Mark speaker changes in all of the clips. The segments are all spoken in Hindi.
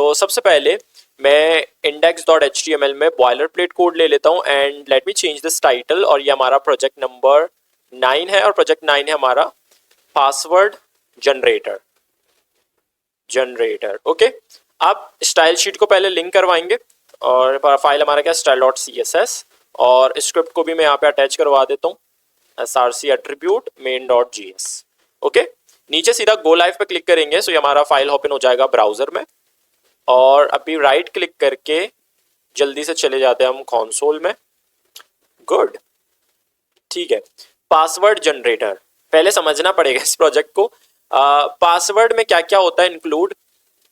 Speaker 1: तो सबसे पहले मैं index.html में बॉयलर प्लेट कोड ले लेता हूँ and let me change this title, और ये हमारा प्रोजेक्ट नंबर 9 है और प्रोजेक्ट 9 है हमारा पासवर्ड जनरेटर। ओके, आप स्टाइल शीट को पहले लिंक करवाएंगे और फाइल हमारा क्या style.css, और स्क्रिप्ट को भी मैं यहाँ पे अटैच करवा देता हूँ src attribute main.js। ओके, नीचे सीधा गो लाइव पे क्लिक करेंगे सो ये हमारा फाइल ओपन हो जाएगा ब्राउजर में, और अभी राइट क्लिक करके जल्दी से चले जाते हैं हम कंसोल में। गुड, ठीक है। पासवर्ड जनरेटर पहले समझना पड़ेगा इस प्रोजेक्ट को। पासवर्ड में क्या क्या होता है इंक्लूड,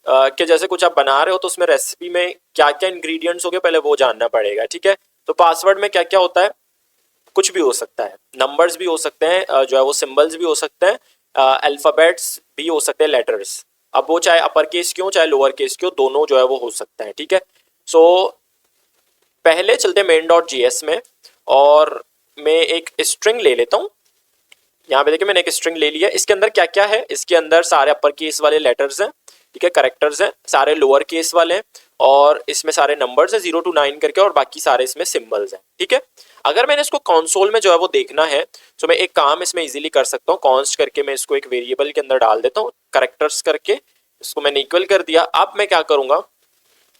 Speaker 1: कि जैसे कुछ आप बना रहे हो तो उसमें रेसिपी में क्या क्या इंग्रेडिएंट्स हो गए पहले वो जानना पड़ेगा, ठीक है। तो पासवर्ड में क्या क्या होता है, कुछ भी हो सकता है, नंबर्स भी हो सकते हैं, जो है वो सिंबल्स भी हो सकते हैं, अल्फाबेट्स भी हो सकते हैं, लेटर्स। अब वो चाहे अपर केस के हो चाहे लोअर केस के हो, दोनों जो है वो हो सकते हैं, ठीक है। सो पहले चलते हैं main.js में, और मैं एक स्ट्रिंग ले लेता हूँ। यहाँ पे देखिए मैंने एक स्ट्रिंग ले लिया। इसके अंदर क्या क्या है, इसके अंदर सारे अपर केस वाले लेटर्स हैं, ठीक है, करेक्टर्स हैं, सारे लोअर केस वाले हैं, और इसमें सारे नंबर्स हैं 0 to 9 करके, और बाकी सारे इसमें सिंबल्स हैं, ठीक है। अगर मैंने इसको कंसोल में जो है वो देखना है तो मैं एक काम इसमें इजीली कर सकता हूँ, कॉन्स्ट करके मैं इसको एक वेरिएबल के अंदर डाल देता हूँ, करेक्टर्स करके इसको मैंने इक्वल कर दिया। अब मैं क्या करूँगा,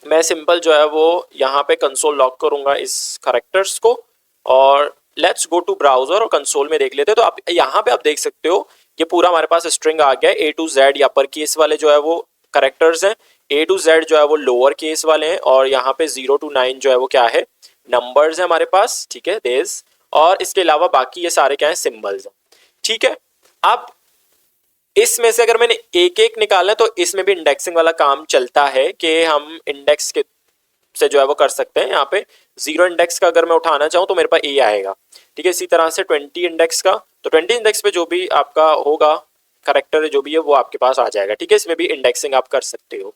Speaker 1: मैं सिंपल जो है वो यहाँ पे कंसोल लॉक करूँगा इस करेक्टर्स को, और लेट्स गो टू ब्राउजर और कंसोल में देख लेते हैं। तो आप यहाँ पे आप देख सकते हो ये पूरा हमारे पास स्ट्रिंग आ गया है, A to Z या अपर केस वाले जो है वो करेक्टर्स हैं, A to Z जो है वो लोअर केस वाले हैं, और यहाँ पे 0 to 9 जो है वो क्या है, नंबर्स है हमारे पास, ठीक है, देस, और इसके अलावा बाकी ये सारे क्या है, सिंबल्स हैं, ठीक है। अब इसमें से अगर मैंने एक एक निकाला तो इसमें भी इंडेक्सिंग वाला काम चलता है कि हम इंडेक्स के से जो है वो कर सकते हैं। यहाँ पे 0 इंडेक्स का अगर मैं उठाना चाहूँ तो मेरे पास A आएगा, ठीक है। इसी तरह से 20 इंडेक्स का, तो 20 इंडेक्स पे जो भी आपका होगा करेक्टर जो भी है वो आपके पास आ जाएगा, ठीक है। इसमें भी इंडेक्सिंग आप कर सकते हो।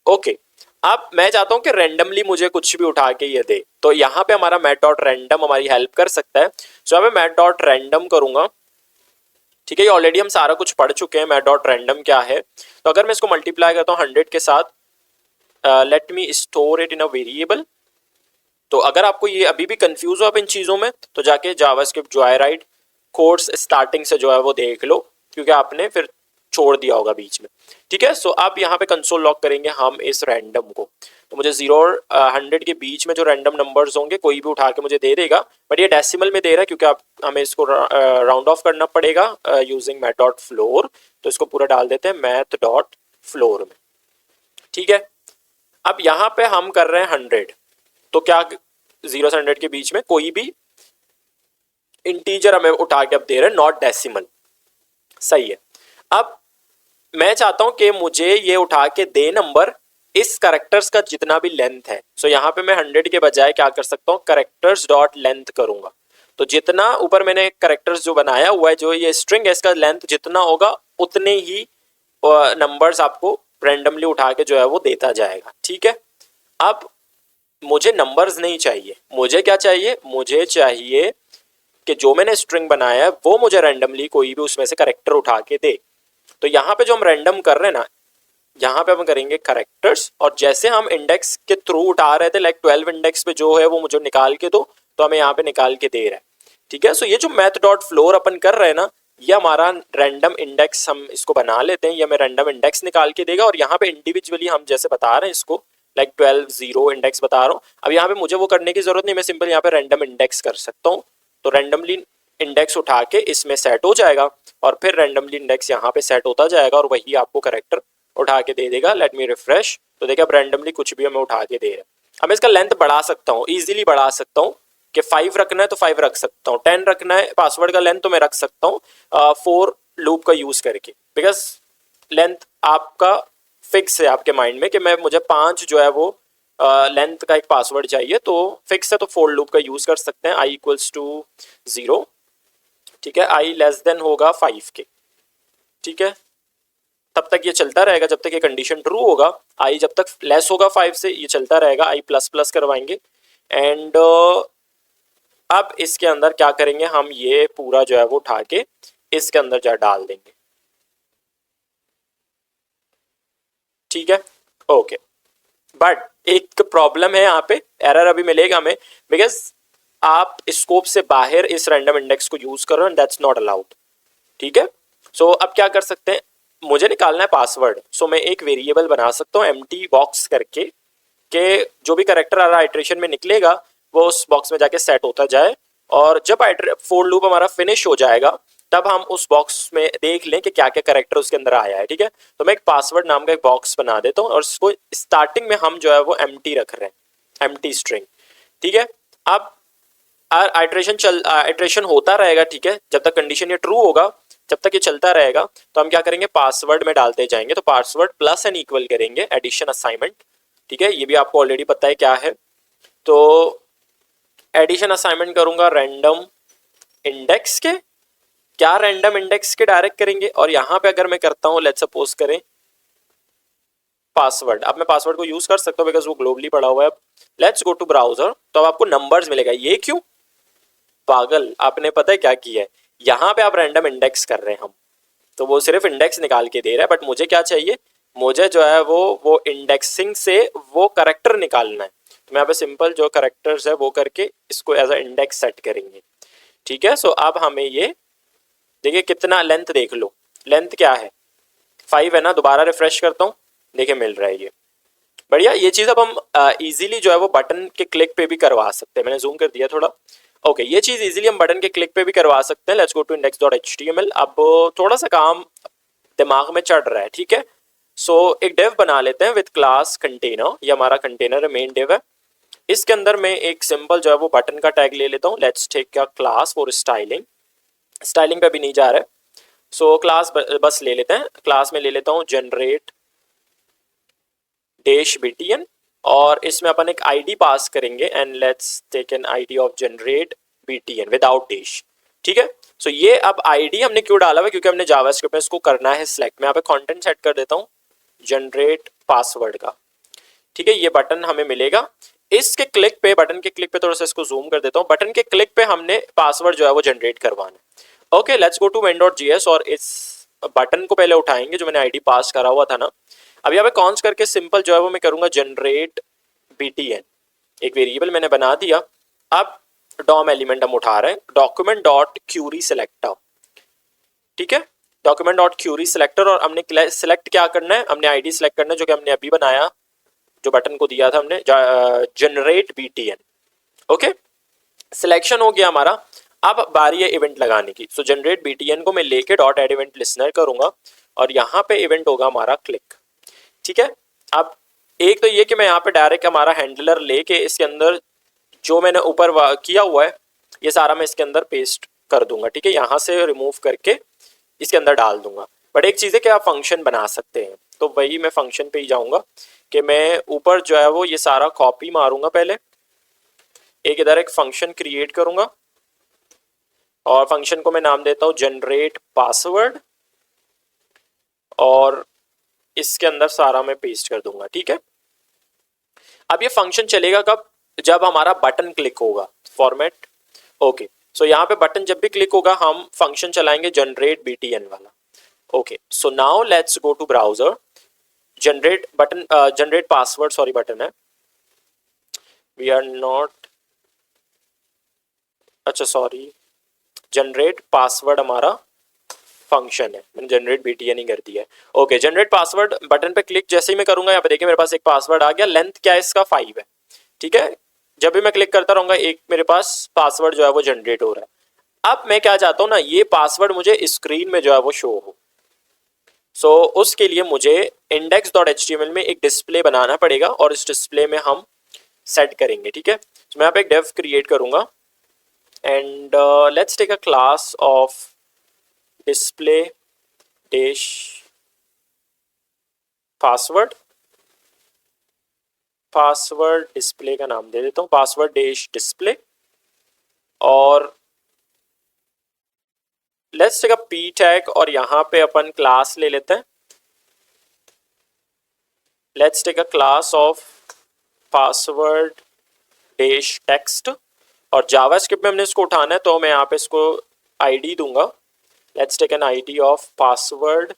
Speaker 1: ओके, अब मैं चाहता हूँ कि रैंडमली मुझे कुछ भी उठा के ये दे, तो यहाँ पे हमारा मैट.रैंडम हमारी हेल्प कर सकता है। सो मैं मैट.रैंडम करूंगा, ठीक है। ये ऑलरेडी हम सारा कुछ पढ़ चुके हैं मैट.रैंडम क्या है। तो अगर मैं इसको मल्टीप्लाई करता हूँ 100 के साथ, let me store it in a variable. तो अगर आपको ये अभी भी कंफ्यूज हो आप इन चीज़ों में तो जाके जावास्क्रिप्ट जोयराइड कोर्स स्टार्टिंग से जो है वो देख लो, क्योंकि आपने फिर छोड़ दिया होगा बीच में, ठीक है। सो आप यहाँ पे कंसोल लॉक करेंगे हम इस रैंडम को, तो मुझे 0 और 100 के बीच में जो रैंडम नंबर्स होंगे कोई भी उठा के मुझे दे देगा, बट ये डेसिमल में दे रहा है क्योंकि आप हमें इसको राउंड ऑफ करना पड़ेगा यूजिंग मैथ.फ्लोर। तो इसको पूरा डाल देते हैं मैथ.फ्लोर में, ठीक है। अब यहाँ पे हम कर रहे हैं 100, तो क्या 0 से 100 के बीच में कोई भी इंटीजर हमें उठा के अब दे रहे हैं, नॉट डेसिमल, सही है। अब मैं चाहता हूं कि मुझे ये उठा के दे नंबर इस करेक्टर्स का जितना भी लेंथ है। सो यहाँ पे मैं 100 के बजाय क्या कर सकता हूँ, करेक्टर्स डॉट लेंथ करूंगा। तो जितना ऊपर मैंने करेक्टर्स जो बनाया हुआ है, जो ये स्ट्रिंग है, इसका लेंथ जितना होगा उतने ही नंबर्स आपको रैंडमली उठा के जो है वो देता जाएगा, ठीक है। अब मुझे नंबर्स नहीं चाहिए, मुझे क्या चाहिए, मुझे चाहिए कि जो मैंने स्ट्रिंग बनाया है वो मुझे रैंडमली कोई भी उसमें से करेक्टर उठा के दे। तो यहाँ पे जो हम रैंडम कर रहे हैं ना, यहाँ पे हम करेंगे करेक्टर्स, और जैसे हम इंडेक्स के थ्रू उठा रहे थे, लाइक 12 इंडेक्स पे जो है वो मुझे निकाल के दो, तो हमें यहाँ पे निकाल के दे रहा है, ठीक है। सो ये जो मैथ.फ्लोर अपन कर रहे हैं ना, ये हमारा रैंडम इंडेक्स हम इसको बना लेते हैं, ये हमें रैंडम इंडेक्स निकाल के देगा, और यहाँ पे इंडिविजुअली हम जैसे बता रहे हैं इसको, लाइक 12 0 इंडेक्स बता रहा हूँ। अब यहाँ पे मुझे वो करने की जरूरत नहीं, मैं सिंपल यहाँ पे रैंडम इंडेक्स कर सकता हूँ। तो रैंडमली इंडेक्स उठा के इसमें सेट हो जाएगा, और फिर रैंडमली इंडेक्स यहाँ पे सेट होता जाएगा, और वही आपको करेक्टर उठा के दे देगा। लेट मी रिफ्रेश, तो देखिए अब रैंडमली कुछ भी हमें उठा के दे रहा है। अब मैं इसका लेंथ बढ़ा सकता हूँ, ईजिली बढ़ा सकता हूँ, कि 5 रखना है तो 5 रख सकता हूँ, 10 रखना है पासवर्ड का लेंथ तो मैं रख सकता हूँ 4 लूप का यूज करके, बिकॉज लेंथ आपका फिक्स है आपके माइंड में कि मैं मुझे 5 जो है वो लेंथ का एक पासवर्ड चाहिए, तो फिक्स है, तो 4 लूप का यूज कर सकते हैं। i इक्वल्स टू 0, ठीक है, i लेस देन होगा 5 के, ठीक है। तब तक ये चलता रहेगा जब तक ये कंडीशन ट्रू होगा। i जब तक लेस होगा 5 से ये चलता रहेगा, i प्लस प्लस करवाएंगे। एंड अब इसके अंदर क्या करेंगे, हम ये पूरा जो है वो उठा के इसके अंदर जा डाल देंगे, ठीक है। ओके, बट एक प्रॉब्लम है यहाँ पे, एरर अभी मिलेगा हमें, बिकॉज आप स्कोप से बाहर इस रैंडम इंडेक्स को यूज करो एंड दैट्स नॉट अलाउड, ठीक है। सो अब क्या कर सकते हैं, मुझे निकालना है पासवर्ड, सो मैं एक वेरिएबल बना सकता हूँ एम्प्टी बॉक्स करके, कि जो भी करेक्टर आ रहा आइट्रेशन में निकलेगा वो उस बॉक्स में जाके सेट होता जाए, और जब फॉर लूप हमारा फिनिश हो जाएगा तब हम उस बॉक्स में देख लें कि क्या क्या करेक्टर उसके अंदर आया है, ठीक है। तो मैं एक पासवर्ड नाम का एक बॉक्स बना देता हूँ और उसको स्टार्टिंग में हम जो है वो एम्प्टी रख रहे हैं, एम्प्टी स्ट्रिंग, ठीक है। अब आइट्रेशन होता रहेगा, ठीक है, जब तक कंडीशन ये ट्रू होगा, जब तक ये चलता रहेगा, तो हम क्या करेंगे, पासवर्ड में डालते जाएंगे, तो पासवर्ड प्लस एन इक्वल करेंगे एडिशन असाइनमेंट, ठीक है, ये भी आपको ऑलरेडी पता है क्या है। तो एडिशन असाइनमेंट करूंगा रैंडम इंडेक्स के, क्या रैंडम इंडेक्स के डायरेक्ट करेंगे, और यहां पे अगर मैं करता हूं लेट्स सपोज करें पासवर्ड, अब मैं पासवर्ड को यूज कर सकता हूं बिकॉज वो ग्लोबली पड़ा हुआ है। लेट्स गो टू ब्राउजर, तो अब आपको नंबर्स मिलेगा, ये क्यों पागल, आपने पता है क्या किया है, यहाँ पे आप रैंडम इंडेक्स कर रहे हैं हम, तो वो सिर्फ इंडेक्स निकाल के दे रहा है, बट मुझे क्या चाहिए, मुझे जो है वो इंडेक्सिंग से वो करेक्टर निकालना है, तो मैं यहाँ पे सिंपल जो करेक्टर्स है वो करके इसको एज अ इंडेक्स सेट करेंगे, ठीक है। सो अब हमें ये देखिए कितना लेंथ देख लो, लेंथ क्या है 5 है ना, दोबारा रिफ्रेश करता हूँ, देखिए मिल रहा है ये, बढ़िया। ये चीज़ अब हम इजीली जो है वो बटन के क्लिक पे भी करवा सकते हैं, मैंने जूम कर दिया थोड़ा, ओके ये चीज़ इजीली हम बटन के क्लिक पे भी करवा सकते हैं। लेट्स गो टू index.html, अब थोड़ा सा काम दिमाग में चढ़ रहा है, ठीक है। सो एक डिव बना लेते हैं विद क्लास कंटेनर, ये हमारा कंटेनर है, मेन डिव है, इसके अंदर मैं एक सिंपल जो है वो बटन का टैग ले लेता हूँ, let's take a class for styling, styling पे भी नहीं जा रहा है, सो क्लास बस ले लेते हैं, क्लास में ले लेता हूँ जनरेट डैश btn, और इसमें अपन एक आईडी पास करेंगे and let's take an ID of generate btn without dash, ठीक है। सो ये अब आईडी हमने क्यों डाला हुआ, क्योंकि हमने जावास्क्रिप्ट में इसको करना है सिलेक्ट, मैं यहाँ पे कंटेंट सेट कर देता हूँ जनरेट पासवर्ड का, ठीक है, ये बटन हमें मिलेगा, इसके क्लिक पे, बटन के क्लिक पे, थोड़ा सा इसको जूम कर देता हूँ, बटन के क्लिक पे हमने पासवर्ड जो है वो जनरेट करवाना है। Okay let's go to main.js, और इस बटन को पहले उठाएंगे जो मैंने आईडी पास करा हुआ था ना, अब यहाँ पे कॉन्स करके सिंपल जो है वो मैं करूंगा जनरेट btn, एक वेरिएबल मैंने बना दिया। अब डॉम एलिमेंट हम उठा रहे हैं, डॉक्यूमेंट डॉट क्यूरी सिलेक्टर, ठीक है, डॉक्यूमेंट डॉट क्यूरी सिलेक्टर, और हमने सिलेक्ट क्या करना है, हमने आईडी सिलेक्ट करना है जो कि हमने अभी बनाया, जो बटन को दिया था हमने जनरेट btn, ओके सिलेक्शन हो गया हमारा। अब बारी है इवेंट लगाने की, सो जनरेट btn को मैं लेके डॉट एड इवेंट लिसनर करूंगा, और यहाँ पे इवेंट होगा हमारा क्लिक, ठीक है। अब एक तो ये कि मैं यहाँ पे डायरेक्ट हमारा हैंडलर लेके इसके अंदर जो मैंने ऊपर किया हुआ है ये सारा मैं इसके अंदर पेस्ट कर दूंगा, ठीक है, यहाँ से रिमूव करके इसके अंदर डाल दूंगा। बट एक चीज़ है कि आप फंक्शन बना सकते हैं, तो वही मैं फंक्शन पे ही जाऊंगा कि मैं ऊपर जो है वो ये सारा कॉपी मारूंगा, पहले एक इधर एक फंक्शन क्रिएट करूंगा, और फंक्शन को मैं नाम देता हूँ जनरेट पासवर्ड, और इसके अंदर सारा मैं पेस्ट कर दूंगा, ठीक है। अब ये फंक्शन चलेगा कब, जब हमारा बटन क्लिक होगा, फॉर्मेट, ओके सो यहाँ पे बटन जब भी क्लिक होगा हम फंक्शन चलाएंगे जनरेट btn वाला, okay so now let's go to browser, generate button generate password, sorry button है, वी आर नॉट, अच्छा सॉरी, जनरेट पासवर्ड हमारा फंक्शन है, मैंने जनरेट btn ही कर दिया है, ओके जनरेट पासवर्ड बटन पे क्लिक जैसे ही मैं करूंगा, यहाँ पे देखिए मेरे पास एक पासवर्ड आ गया, लेंथ क्या है इसका 5 है, ठीक है, जब भी मैं क्लिक करता रहूंगा एक मेरे पास पासवर्ड जो है वो जनरेट हो रहा है। अब मैं क्या चाहता हूँ ना, ये पासवर्ड मुझे स्क्रीन में जो है वो शो हो, सो उसके लिए मुझे index.html में एक डिस्प्ले बनाना पड़ेगा, और इस डिस्प्ले में हम सेट करेंगे, ठीक है। तो मैं यहाँ पे एक डेव क्रिएट करूंगा and let's take a class of display dash password, password display का नाम दे देता हूँ पासवर्ड डैश डिस्प्ले, और let's take a p tag, और यहाँ पे अपन क्लास ले लेते हैं, let's take a class of password dash text, और जावास्क्रिप्ट में हमने इसको उठाना है तो मैं यहाँ पे इसको आईडी दूंगा, let's take an ID of password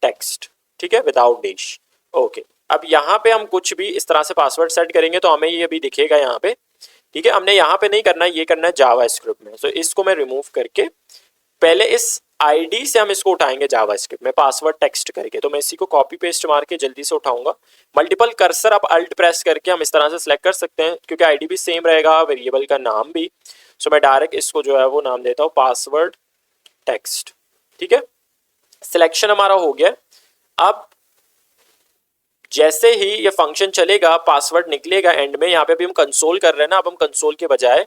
Speaker 1: text, ठीक है, विदाउट डैश, ओके अब यहाँ पे हम कुछ भी इस तरह से पासवर्ड सेट करेंगे तो हमें ये भी दिखेगा यहाँ पे, ठीक है। हमने यहाँ पे नहीं करना है, ये करना है जावास्क्रिप्ट में। तो इसको मैं रिमूव करके पहले इस आईडी से हम इसको उठाएंगे जावास्क्रिप्ट में पासवर्ड टेक्स्ट करके। तो मैं इसी को कॉपी पेस्ट मार के जल्दी से उठाऊंगा। मल्टीपल कर्सर आप अल्ट प्रेस करके हम इस तरह से सिलेक्ट कर सकते हैं, क्योंकि आईडी भी सेम रहेगा, वेरिएबल का नाम भी। सो मैं डायरेक्ट इसको जो है वो नाम देता हूँ पासवर्ड टेक्स्ट, ठीक है। सिलेक्शन हमारा हो गया। अब जैसे ही ये फंक्शन चलेगा पासवर्ड निकलेगा एंड में। यहाँ पे भी हम कंसोल कर रहे हैं ना, अब हम कंसोल के बजाय,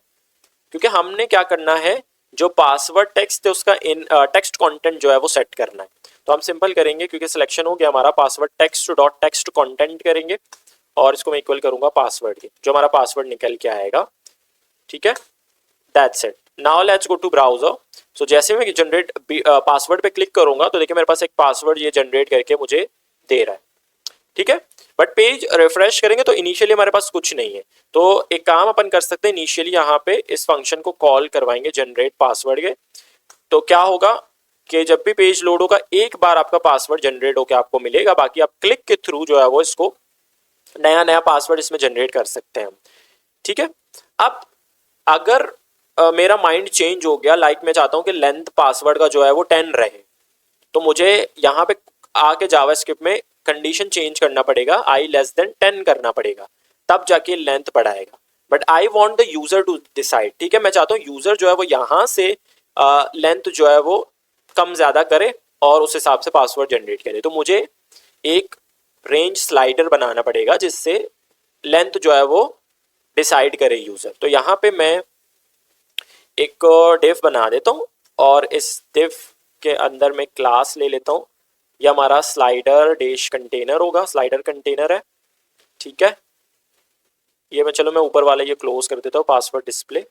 Speaker 1: क्योंकि हमने क्या करना है, जो पासवर्ड टेक्स्ट है उसका इन टेक्स्ट कंटेंट जो है वो सेट करना है। तो हम सिंपल करेंगे, क्योंकि सिलेक्शन हो गया हमारा, password text dot text content करेंगे और इसको मैं इक्वल करूंगा पासवर्ड के, जो हमारा पासवर्ड निकल के आएगा, ठीक है। That's it. Now let's go to browser. So जैसे मैं जनरेट पासवर्ड पे क्लिक करूंगा तो देखिए मेरे पास एक पासवर्ड ये जनरेट करके मुझे दे रहा है, ठीक है। बट पेज रिफ्रेश करेंगे तो इनिशियली हमारे पास कुछ नहीं है। तो एक काम अपन कर सकते हैं, इनिशियली यहाँ पे इस फंक्शन को कॉल करवाएंगे जनरेट पासवर्ड के। तो क्या होगा कि जब भी पेज लोड होगा एक बार आपका पासवर्ड जनरेट होकर आपको मिलेगा, बाकी आप क्लिक के थ्रू जो है वो इसको नया नया पासवर्ड इसमें जनरेट कर सकते हैं, ठीक है। अब अगर मेरा माइंड चेंज हो गया, लाइक मैं चाहता हूँ कि लेंथ पासवर्ड का जो है वो 10 रहे, तो मुझे यहाँ पे आके जावास्क्रिप्ट में कंडीशन चेंज करना पड़ेगा, i लेस देन 10 करना पड़ेगा, तब जाके लेंथ बढ़ाएगा। But I want the user to decide, ठीक है। मैं चाहता हूँ यूजर जो है वो यहाँ से लेंथ जो है वो कम ज्यादा करे और उस हिसाब से पासवर्ड जनरेट करे। तो मुझे एक रेंज स्लाइडर बनाना पड़ेगा जिससे लेंथ जो है वो डिसाइड करे यूजर। तो यहाँ पे मैं एक डिव बना देता हूँ और इस डिव के अंदर मैं क्लास ले लेता हूँ। ये हमारा स्लाइडर डैश कंटेनर होगा, स्लाइडर कंटेनर है, ठीक है। ये मैं चलो मैं ऊपर वाला ये क्लोज कर देता हूँ, password display.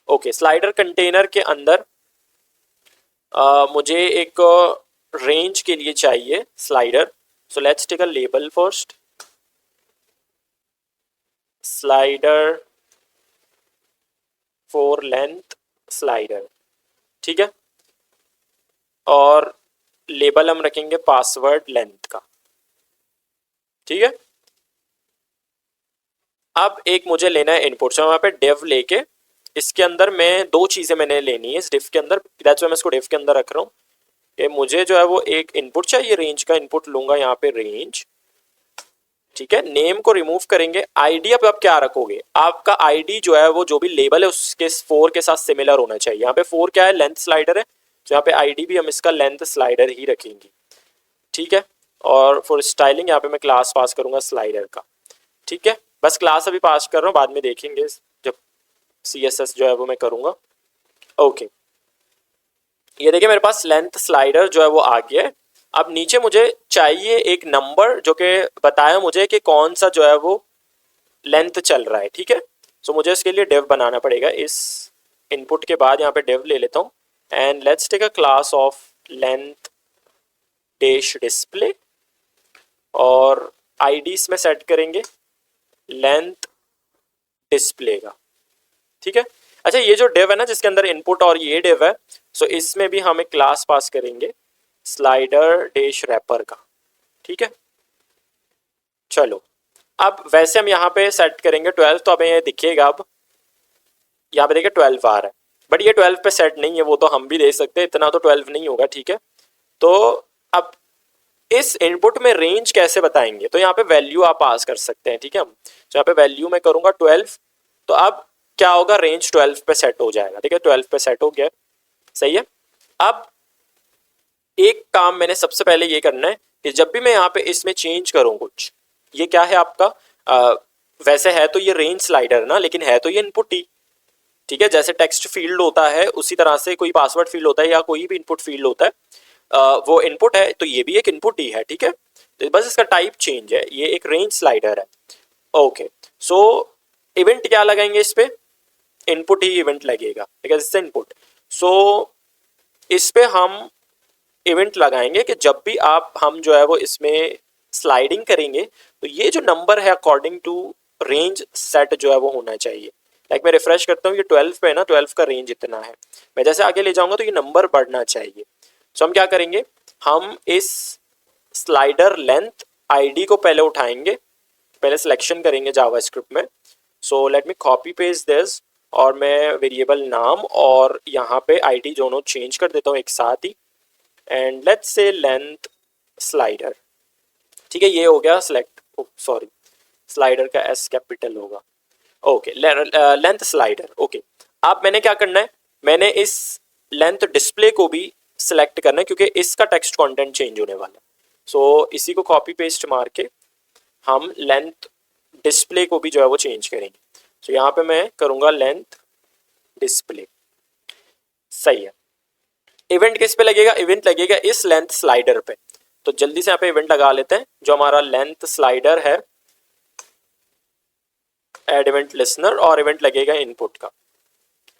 Speaker 1: Okay, slider container के अंदर मुझे एक रेंज के लिए चाहिए slider. So let's take a label first, slider for length slider, ठीक है। और लेबल हम रखेंगे पासवर्ड लेंथ का, ठीक है। अब एक मुझे लेना है इनपुट। सो वहां पे डिव लेके इसके अंदर मैं दो चीजें मैंने लेनी है इस डिव के अंदर, दैट्स व्हाई मैं इसको डिव के अंदर रख रहा हूँ। ये मुझे जो है वो एक इनपुट चाहिए, रेंज का इनपुट लूंगा यहाँ पे रेंज, ठीक है। नेम को रिमूव करेंगे। आईडी अब आप क्या रखोगे, आपका आईडी जो है वो जो भी लेबल है उसके 4 के साथ सिमिलर होना चाहिए। यहाँ पे 4 क्या है, लेंथ स्लाइडर है, तो यहाँ पे आईडी भी हम इसका लेंथ स्लाइडर ही रखेंगे, ठीक है। और फॉर स्टाइलिंग यहाँ पे मैं क्लास पास करूंगा स्लाइडर का, ठीक है। बस क्लास अभी पास कर रहा हूँ, बाद में देखेंगे जब CSS जो है वो मैं करूंगा। ओके, ये देखिए मेरे पास लेंथ स्लाइडर जो है वो आ गया है। अब नीचे मुझे चाहिए एक नंबर जो कि बताया मुझे कि कौन सा जो है वो लेंथ चल रहा है, ठीक है। सो मुझे इसके लिए डिव बनाना पड़ेगा। इस इनपुट के बाद यहाँ पे डिव ले लेता हूँ and let's take a class of length dash display और आईडी इसमें सेट करेंगे लेंथ डिस्प्ले का, ठीक है। अच्छा, ये जो डिव है ना जिसके अंदर इनपुट और ये डिव है, सो इसमें भी हम एक क्लास पास करेंगे स्लाइडर डैश रैपर का, ठीक है। चलो, अब वैसे हम यहाँ पे सेट करेंगे 12, तो हमें ये दिखेगा। अब यहाँ पे देखिए 12 आ रहा है, बट ये 12 पे सेट नहीं है, वो तो हम भी देख सकते हैं, इतना तो 12 नहीं होगा, ठीक है। तो अब इस इनपुट में रेंज कैसे बताएंगे, तो यहाँ पे वैल्यू आप पास कर सकते हैं, ठीक है। तो यहाँ पे वैल्यू मैं करूंगा 12, तो अब क्या होगा, रेंज 12 पे सेट हो जाएगा, ठीक है। 12 पे सेट हो गया, सही है। अब एक काम मैंने सबसे पहले ये करना है कि जब भी मैं यहाँ पे इसमें चेंज करूँ कुछ, ये क्या है आपका, वैसे है तो ये रेंज स्लाइडर ना, लेकिन है तो ये इनपुट ही, ठीक है। जैसे टेक्स्ट फील्ड होता है उसी तरह से कोई पासवर्ड फील्ड होता है या कोई भी इनपुट फील्ड होता है, वो इनपुट है तो ये भी एक इनपुट ही है, ठीक है। तो बस इसका टाइप चेंज है, ये एक रेंज स्लाइडर है। ओके, सो इवेंट क्या लगाएंगे इस पे, इनपुट ही इवेंट लगेगा, ठीक है, इससे इनपुट। सो इस पे हम इवेंट लगाएंगे कि जब भी हम जो है वो इसमें स्लाइडिंग करेंगे तो ये जो नंबर है अकॉर्डिंग टू रेंज सेट जो है वो होना चाहिए। लाइक मैं रिफ्रेश करता हूँ, ये 12 पे है ना, 12 का रेंज इतना है, मैं जैसे आगे ले जाऊंगा तो ये नंबर बढ़ना चाहिए। सो हम क्या करेंगे, हम इस स्लाइडर लेंथ आईडी को पहले उठाएंगे, पहले सिलेक्शन करेंगे जावास्क्रिप्ट में। सो let me copy paste this और मैं वेरिएबल नाम और यहाँ पे आईडी दोनों चेंज कर देता हूँ एक साथ ही, and let's say length slider. ठीक है, ये हो गया सिलेक्ट, सॉरी स्लाइडर का एस कैपिटल होगा, ओके लेंथ स्लाइडर। ओके, अब मैंने क्या करना है, मैंने इस लेंथ डिस्प्ले को भी सिलेक्ट करना है क्योंकि इसका टेक्स्ट कंटेंट चेंज होने वाला है। सो इसी को कॉपी पेस्ट मार के हम लेंथ डिस्प्ले को भी जो है वो चेंज करेंगे। तो यहाँ पे मैं करूँगा लेंथ डिस्प्ले, सही है। इवेंट किस पे लगेगा, इवेंट लगेगा इस लेंथ स्लाइडर पे। तो जल्दी से यहाँ पे इवेंट लगा लेते हैं, जो हमारा लेंथ स्लाइडर है, एड इवेंट लिसनर, और इवेंट लगेगा इनपुट का।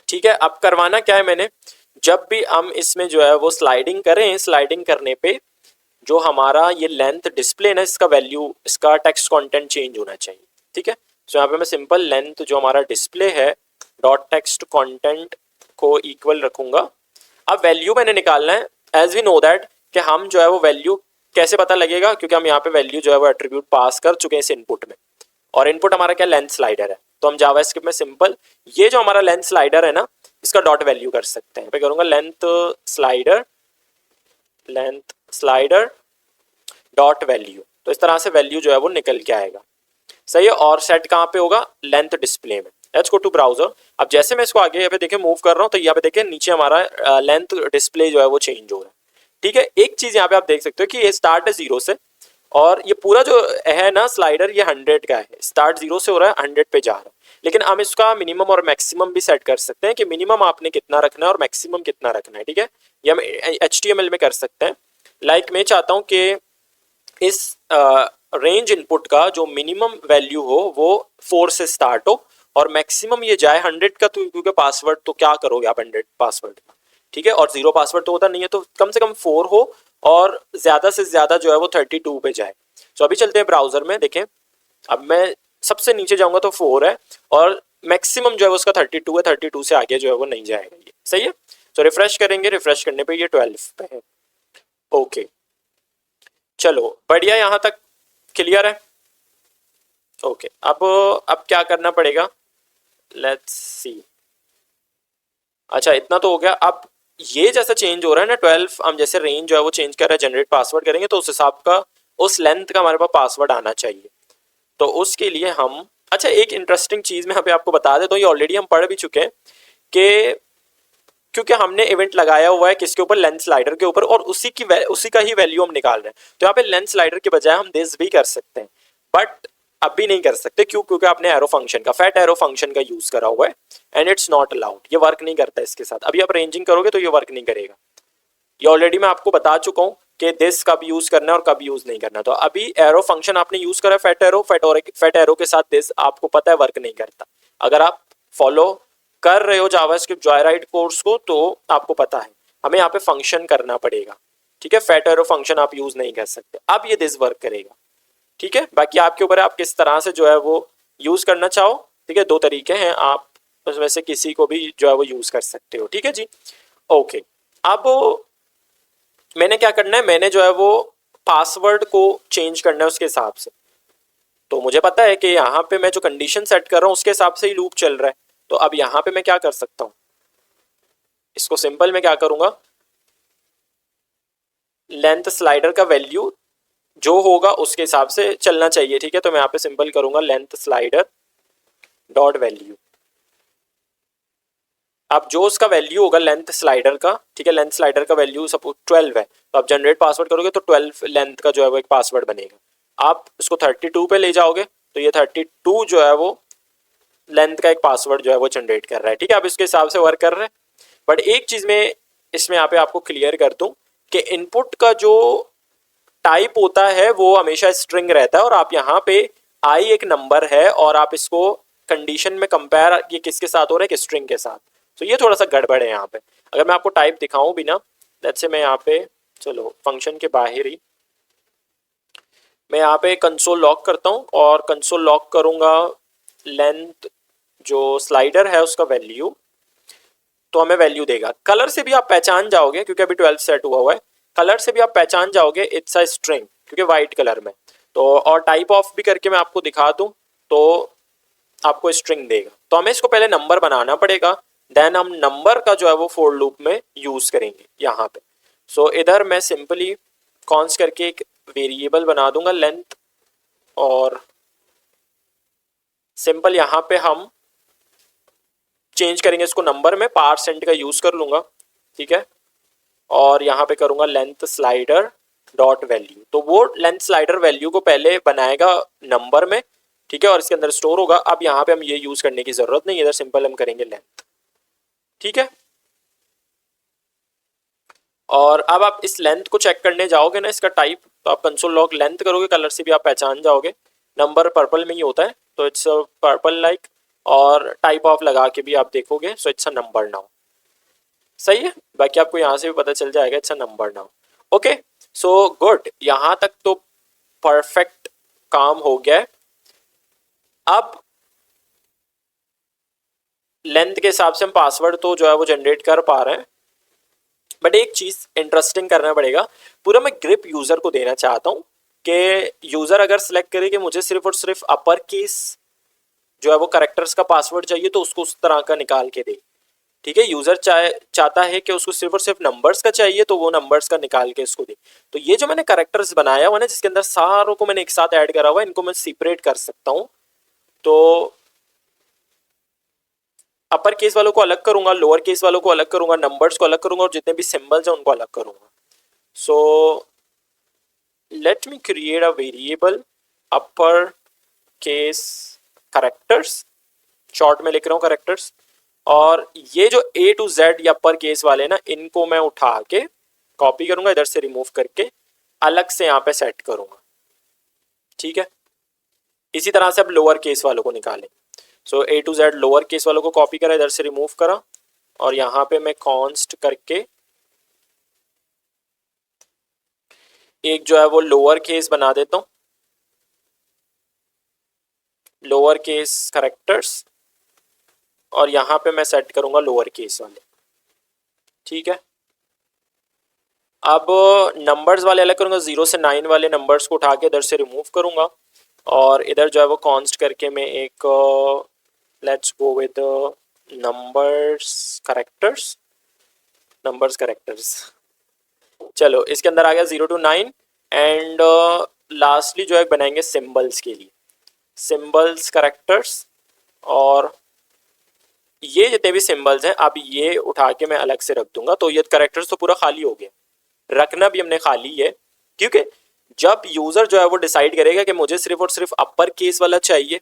Speaker 1: ठीक है, अब करवाना क्या है मैंने, जब भी हम इसमें जो है वो स्लाइडिंग करें, स्लाइडिंग करने पे जो हमारा ये लेंथ डिस्प्ले ना, इसका वैल्यू, इसका टेक्स्ट कंटेंट चेंज होना चाहिए। ठीक है, तो यहाँ पे मैं सिंपल लेंथ जो हमारा डिस्प्ले है डॉट टेक्स्ट कंटेंट को इक्वल रखूंगा। अब वैल्यू मैंने निकालना है, एज वी नो दैट कि हम जो है वो वैल्यू कैसे पता लगेगा, क्योंकि हम यहाँ पे वैल्यू जो है वो एट्रीब्यूट पास कर चुके हैं इस इनपुट में, और इनपुट हमारा क्या लेंथ स्लाइडर है। तो हम जावास्क्रिप्ट में सिंपल ये जो हमारा लेंथ स्लाइडर है ना, इसका डॉट वैल्यू कर सकते हैं। मैं करूँगा लेंथ स्लाइडर डॉट वैल्यू, तो इस तरह से वैल्यू जो है वो निकल के आएगा, सही है। और सेट कहाँ पे होगा, लेंथ डिस्प्ले में। Let's go to browser. अब जैसे मैं इसको आगे यहाँ पे देखें मूव कर रहा हूँ, तो यहाँ पे देखें नीचे हमारा लेंथ डिस्प्ले जो है वो चेंज हो रहा है। ठीक है, एक चीज यहाँ पे आप देख सकते हो कि ये स्टार्ट है 0 से, और ये पूरा जो है ना स्लाइडर, ये 100 का है, स्टार्ट 0 से हो रहा है 100 पे जा रहा है। लेकिन हम इसका मिनिमम और मैक्सिमम भी सेट कर सकते हैं कि मिनिमम आपने कितना रखना है और मैक्सिमम कितना रखना है। ठीक है, ये हम HTML में कर सकते हैं। लाइक मैं चाहता हूँ कि इस रेंज इनपुट का जो मिनिमम वैल्यू हो वो 4 से स्टार्ट हो और मैक्सिमम ये जाए 100 का। तो क्योंकि पासवर्ड तो क्या करोगे आप 100 पासवर्ड का, ठीक है, और 0 पासवर्ड तो होता नहीं है, तो कम से कम 4 हो और ज्यादा से ज्यादा जो है वो 32 पे जाए। तो अभी चलते हैं ब्राउजर में, देखें अब मैं सबसे नीचे जाऊंगा तो 4 है और मैक्सिमम जो है उसका 32 है, 32 से आगे जो है वो नहीं जाएगा, ये सही है। तो रिफ्रेश करेंगे, रिफ्रेश करने पे ये 12 पे है। ओके चलो बढ़िया, यहां तक क्लियर है। ओके अब क्या करना पड़ेगा, लेट्स सी। अच्छा इतना तो हो गया। अब ये जैसा चेंज हो रहा है ना 12, हम जैसे रेंज जो है वो चेंज कर रहे हैं, जनरेट पासवर्ड करेंगे तो उस हिसाब का, उस लेंथ का हमारे पास पासवर्ड आना चाहिए। तो उसके लिए हम, अच्छा एक इंटरेस्टिंग चीज मैं यहाँ पे आपको बता देता हूँ, ये ऑलरेडी हम पढ़ भी चुके हैं कि क्योंकि हमने इवेंट लगाया हुआ है किसके ऊपर, लेंथ स्लाइडर के ऊपर, और उसी का ही वैल्यू हम निकाल रहे हैं। तो यहाँ पे लेंथ स्लाइडर के बजाय हम दिस भी कर सकते हैं, बट अभी नहीं कर सकते। क्यों, क्योंकि आपने एरो फंक्शन का, फैट एरो फंक्शन का यूज करा हुआ है एंड इट्स नॉट अलाउड, ये वर्क नहीं करता इसके साथ। अभी आप रेंजिंग करोगे तो ये वर्क नहीं करेगा। ये ऑलरेडी मैं आपको बता चुका हूँ कि दिस कब यूज करना है और कब यूज नहीं करना। तो अभी एरो फंक्शन आपने यूज करा फैट एरो के साथ दिस आपको पता है वर्क नहीं करता। अगर आप फॉलो कर रहे हो जावास्क्रिप्ट जॉयराइड कोर्स को तो आपको पता है हमें यहाँ पे फंक्शन करना पड़ेगा। ठीक है, फैट एरो फंक्शन आप यूज नहीं कर सकते। अब ये दिस वर्क करेगा। ठीक है, बाकी आपके ऊपर है आप किस तरह से जो है वो यूज करना चाहो। ठीक है, 2 तरीके हैं, आप उसमें से किसी को भी जो है वो यूज कर सकते हो। ठीक है जी, ओके। अब मैंने क्या करना है, मैंने जो है वो पासवर्ड को चेंज करना है उसके हिसाब से। तो मुझे पता है कि यहाँ पे मैं जो कंडीशन सेट कर रहा हूँ उसके हिसाब से ही लूप चल रहा है। तो अब यहाँ पे मैं क्या कर सकता हूँ, इसको सिंपल में क्या करूंगा, लेंथ स्लाइडर का वैल्यू जो होगा उसके हिसाब से चलना चाहिए। ठीक है, तो मैं यहाँ पे सिंपल करूंगा लेंथ स्लाइडर डॉट वैल्यू। अब जो उसका वैल्यू होगा लेंथ स्लाइडर का, ठीक है, लेंथ स्लाइडर का वैल्यू सपोज 12 है, तो आप जनरेट पासवर्ड करोगे तो 12 लेंथ का जो है वो एक पासवर्ड बनेगा। आप इसको 32 पे ले जाओगे तो ये 32 जो है वो लेंथ का एक पासवर्ड जो है वो जनरेट कर रहा है। ठीक है, अब इसके हिसाब से वर्क कर रहा है। बट एक चीज में इसमें यहाँ पे आपको क्लियर कर दूं कि इनपुट का जो टाइप होता है वो हमेशा स्ट्रिंग रहता है, और आप यहाँ पे आई एक नंबर है और आप इसको कंडीशन में कंपेयर ये किसके साथ हो रहा है, कि स्ट्रिंग के साथ। तो ये थोड़ा सा गड़बड़ है यहाँ पे। अगर मैं आपको टाइप दिखाऊं भी ना, लेट्स से मैं यहाँ पे, चलो फंक्शन के बाहर ही मैं यहाँ पे कंसोल लॉक करता हूँ और कंसोल लॉक करूंगा लेंथ जो स्लाइडर है उसका वैल्यू, तो हमें वैल्यू देगा। कलर से भी आप पहचान जाओगे क्योंकि अभी 12 सेट हुआ है, कलर से भी आप पहचान जाओगे इट्स अ स्ट्रिंग क्योंकि व्हाइट कलर में। तो और टाइप ऑफ भी करके मैं आपको दिखा दूं तो आपको स्ट्रिंग देगा। तो हमें इसको पहले नंबर बनाना पड़ेगा, देन हम नंबर का जो है वो फॉर लूप में यूज करेंगे यहाँ पे। सो इधर मैं सिंपली कॉन्स्ट करके एक वेरिएबल बना दूंगा लेंथ, और सिंपल यहाँ पे हम चेंज करेंगे इसको नंबर में, %, का यूज कर लूंगा, ठीक है। और यहाँ पे करूंगा लेंथ स्लाइडर डॉट वैल्यू, तो वो लेंथ स्लाइडर वैल्यू को पहले बनाएगा नंबर में, ठीक है, और इसके अंदर स्टोर होगा। अब यहाँ पे हम ये यूज करने की जरूरत नहीं, इधर सिंपल हम करेंगे लेंथ, ठीक है। और अब आप इस लेंथ को चेक करने जाओगे ना, इसका टाइप, तो आप कंसोल लॉग लेंथ करोगे, कलर से भी आप पहचान जाओगे, नंबर पर्पल में ही होता है, तो इट्स पर्पल लाइक, और टाइप ऑफ लगा के भी आप देखोगे, so it's a number now, सही है। बाकी आपको यहाँ से भी पता चल जाएगा it's a number now. Okay, so good, यहाँ तक तो परफेक्ट काम हो गया है। अब लेंथ के हिसाब से हम पासवर्ड तो जो है वो जनरेट कर पा रहे हैं, बट एक चीज इंटरेस्टिंग करना पड़ेगा, पूरा मैं ग्रिप यूजर को देना चाहता हूँ कि यूजर अगर सिलेक्ट करे कि मुझे सिर्फ और सिर्फ अपर केस जो है वो कैरेक्टर्स का पासवर्ड चाहिए, तो उसको उस तरह का निकाल के दे, ठीक है। यूजर चाहता है कि उसको सिर्फ और सिर्फ नंबर्स का चाहिए, तो वो नंबर्स का निकाल के इसको दे। तो ये जो मैंने कैरेक्टर्स बनाया हुआ ना, जिसके अंदर सारों को मैंने एक साथ ऐड करा हुआ है, इनको मैं सेपरेट कर सकता हूँ। तो अपर केस वालों को अलग करूंगा, लोअर केस वालों को अलग करूंगा, नंबर्स को अलग करूंगा, और जितने भी सिंबल्स हैं उनको अलग करूंगा। सो let me create a variable upper case characters, short में लिख रहा हूँ कैरेक्टर्स, और ये जो A to Z या अपर केस वाले ना, इनको मैं उठा के कॉपी करूंगा, इधर से रिमूव करके अलग से यहाँ पे सेट करूंगा, ठीक है। इसी तरह से अब लोअर केस वालों को निकालें। सो A to Z lower case वालों को कॉपी करा, इधर से रिमूव करा, और यहाँ पे मैं कॉन्स्ट करके एक जो है वो लोअर केस बना देता हूँ, लोअर केस कैरेक्टर्स, और यहाँ पे मैं सेट करूंगा लोअर केस वाले, ठीक है। अब नंबर्स वाले अलग करूंगा, 0 से 9 वाले नंबर्स को उठा के इधर से रिमूव करूंगा, और इधर जो है वो कॉन्स्ट करके मैं एक let's go with numbers characters, numbers characters, चलो इसके अंदर आ गया 0 to 9, एंड लास्टली जो है बनाएंगे सिंबल्स के लिए, सिंबल्स कैरेक्टर्स, और ये जितने भी सिंबल्स हैं अब ये उठा के मैं अलग से रख दूंगा। तो ये कैरेक्टर्स तो पूरा खाली हो गया, रखना भी हमने खाली है, क्योंकि जब यूजर जो है वो डिसाइड करेगा कि मुझे सिर्फ और सिर्फ अपर केस वाला चाहिए,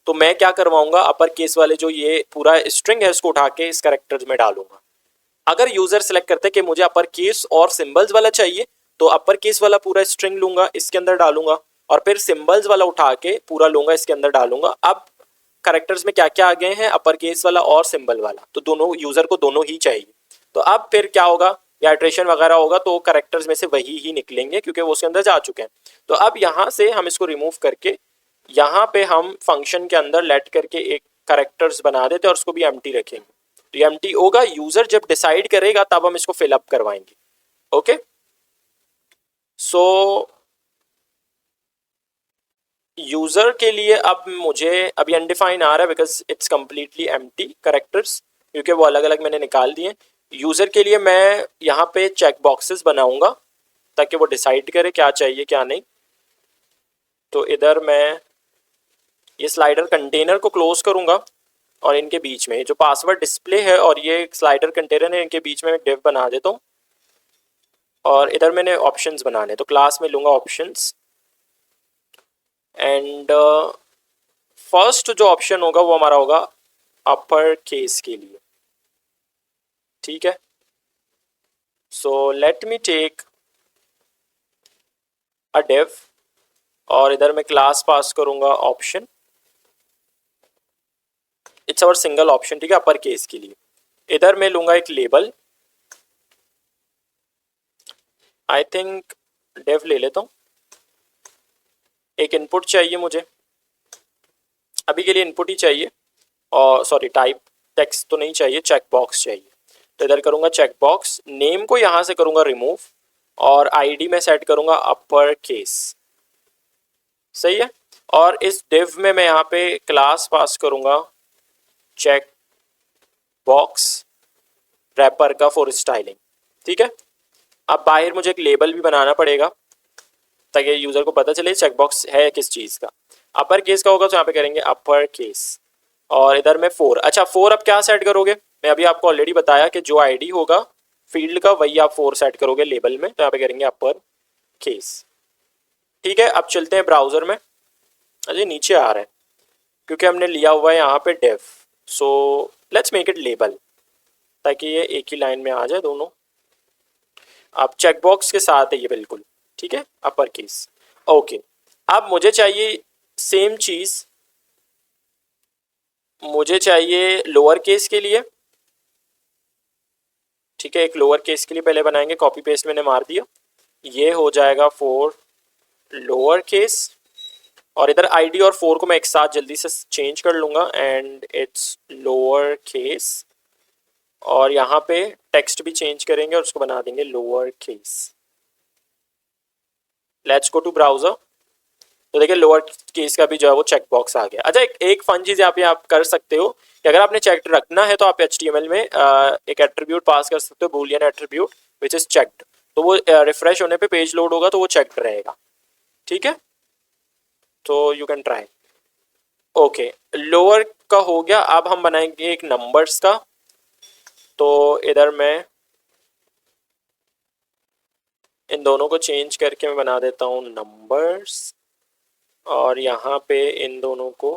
Speaker 1: तो मैं क्या करवाऊंगा, अपर केस वाले जो ये पूरा स्ट्रिंग है इसको उठा के इस कैरेक्टर्स में डालूंगा। अगर यूजर सेलेक्ट करते हैं कि मुझे अपर केस और सिंबल्स वाला चाहिए, तो अपर केस वाला पूरा स्ट्रिंग लूंगा, इसके अंदर डालूंगा, और फिर सिंबल्स वाला उठा के पूरा लूंगा, इसके अंदर डालूंगा। अब कैरेक्टर्स में क्या क्या आ गए हैं, अपर केस वाला और सिंबल वाला, तो दोनों यूजर को दोनों ही चाहिए। तो अब फिर क्या होगा, या इटरेशन वगैरह होगा तो कैरेक्टर्स में से वही ही निकलेंगे, क्योंकि वो उसके अंदर जा चुके हैं। तो अब यहाँ से हम इसको रिमूव करके यहाँ पे हम फंक्शन के अंदर लेट करके एक कैरेक्टर्स बना देते हैं, और उसको भी एम्प्टी रखेंगे। तो ये एम्प्टी होगा, यूजर जब डिसाइड करेगा तब हम इसको फिलअप करवाएंगे। ओके, सो यूजर के लिए अब मुझे अभी अनडिफाइन आ रहा है, because it's completely empty characters, क्योंकि वो अलग अलग मैंने निकाल दिए। यूजर के लिए मैं यहाँ पे चेक बॉक्सेस बनाऊंगा ताकि वो डिसाइड करे क्या चाहिए क्या नहीं। तो इधर मैं ये स्लाइडर कंटेनर को क्लोज करूंगा, और इनके बीच में जो पासवर्ड डिस्प्ले है और ये स्लाइडर कंटेनर है, इनके बीच में एक डिव बना देता हूँ, और इधर मैंने ऑप्शंस बनाने, तो क्लास में लूंगा ऑप्शंस, एंड फर्स्ट जो ऑप्शन होगा वो हमारा होगा अपर केस के लिए, ठीक है। So let me take a div, और इधर मैं क्लास पास करूंगा option, it's our single option, ठीक है, अपर केस के लिए। इधर मैं लूंगा एक लेबल, आई थिंक डिव ले लेता हूँ। एक इनपुट चाहिए मुझे, अभी के लिए इनपुट ही चाहिए, और सॉरी टाइप टेक्स्ट तो नहीं चाहिए, चेक बॉक्स चाहिए। तो इधर करूंगा चेक बॉक्स, नेम को यहाँ से करूंगा रिमूव, और आईडी में सेट करूंगा अपर केस, सही है। और इस div में मैं यहाँ पे क्लास पास करूँगा चेक बॉक्स रैपर का फॉर स्टाइलिंग, ठीक है। अब बाहर मुझे एक लेबल भी बनाना पड़ेगा ताकि यूज़र को पता चले चेकबॉक्स है किस चीज़ का। अपर केस का होगा तो यहाँ पे करेंगे अपर केस, और इधर में 4। अच्छा 4 अब क्या सेट करोगे, मैं अभी आपको ऑलरेडी बताया कि जो आईडी होगा फील्ड का वही आप 4 सेट करोगे लेबल में, तो यहाँ पे करेंगे अपर केस, ठीक है। अब चलते हैं ब्राउज़र में। अरे नीचे आ रहा है क्योंकि हमने लिया हुआ है यहाँ पे डेफ, so let's make it label ताकि ये एक ही लाइन में आ जाए दोनों। अब चेकबॉक्स के साथ है ये बिल्कुल, ठीक है, अपर केस। ओके, अब मुझे चाहिए सेम चीज़, मुझे चाहिए लोअर केस के लिए, ठीक है। एक लोअर केस के लिए पहले बनाएंगे, कॉपी पेस्ट मैंने मार दिया, ये हो जाएगा फॉर लोअर केस, और इधर आईडी और 4 को मैं एक साथ जल्दी से चेंज कर लूँगा एंड इट्स लोअर केस, और यहाँ पे टेक्स्ट भी चेंज करेंगे और उसको बना देंगे lower case. Let's go to browser, तो देखिए लोअर केस का भी जो है वो चेक बॉक्स आ गया। अच्छा एक फन चीज़ यहाँ पे आप कर सकते हो कि अगर आपने चेक रखना है तो आप HTML में एक एट्रीब्यूट पास कर सकते हो, Boolean attribute which is checked, तो वो रिफ्रेश होने पे पेज लोड होगा तो वो चेक्ड रहेगा, ठीक है। तो you can try. Okay, lower का हो गया। अब हम बनाएंगे एक नंबर्स का, तो इधर मैं इन दोनों को चेंज करके मैं बना देता हूँ नंबर्स, और यहाँ पे इन दोनों को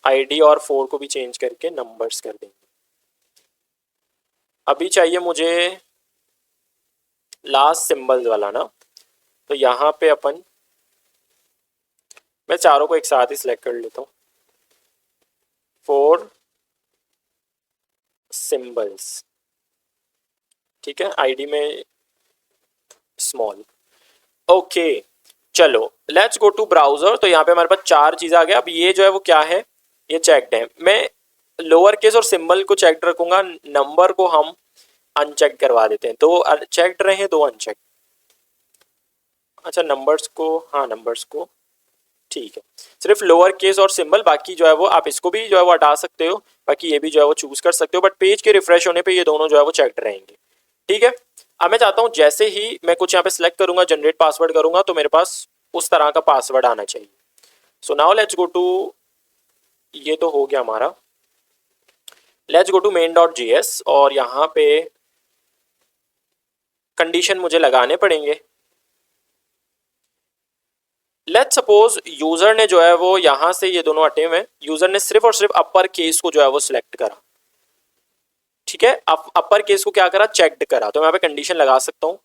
Speaker 1: आईडी और 4 को भी चेंज करके नंबर्स कर देंगे। अभी चाहिए मुझे लास्ट सिंबल्स वाला ना, तो यहाँ पे अपन, मैं चारों को एक साथ ही सिलेक्ट कर लेता हूँ, 4 सिंबल्स, ठीक है, आईडी में स्मॉल। ओके चलो लेट्स गो टू ब्राउज़र, तो यहाँ पे हमारे पास 4 चीज़ आ गया। अब ये जो है वो क्या है, ये चेक्ड है। मैं लोअर केस और सिंबल को चेक्ड रखूंगा, नंबर को हम अनचेक करवा देते हैं, 2 चेक्ड रहे 2 अनचेक। अच्छा नंबर्स को, हाँ नंबर्स को, ठीक है, सिर्फ लोअर केस और सिंबल, बाकी जो है वो आप इसको भी जो है वो हटा सकते हो, बाकी ये भी जो है वो चूज कर सकते हो, बट पेज के रिफ्रेश होने पे ये दोनों जो है वो चेक्ड रहेंगे, ठीक है। अब मैं चाहता हूँ जैसे ही मैं कुछ यहाँ पे सिलेक्ट करूंगा, जनरेट पासवर्ड करूंगा, तो मेरे पास उस तरह का पासवर्ड आना चाहिए। So now let's go to, ये तो हो गया हमारा, लेट्स गो टू main.js, और यहाँ पे कंडीशन मुझे लगाने पड़ेंगे। लेट्स सपोज यूजर ने जो है वो यहाँ से, ये दोनों हटे हुए, यूजर ने सिर्फ और सिर्फ अपर केस को जो है वो सिलेक्ट करा, ठीक है, अपर केस को क्या करा, चेक्ड करा, तो मैं यहाँ पे कंडीशन लगा सकता हूँ,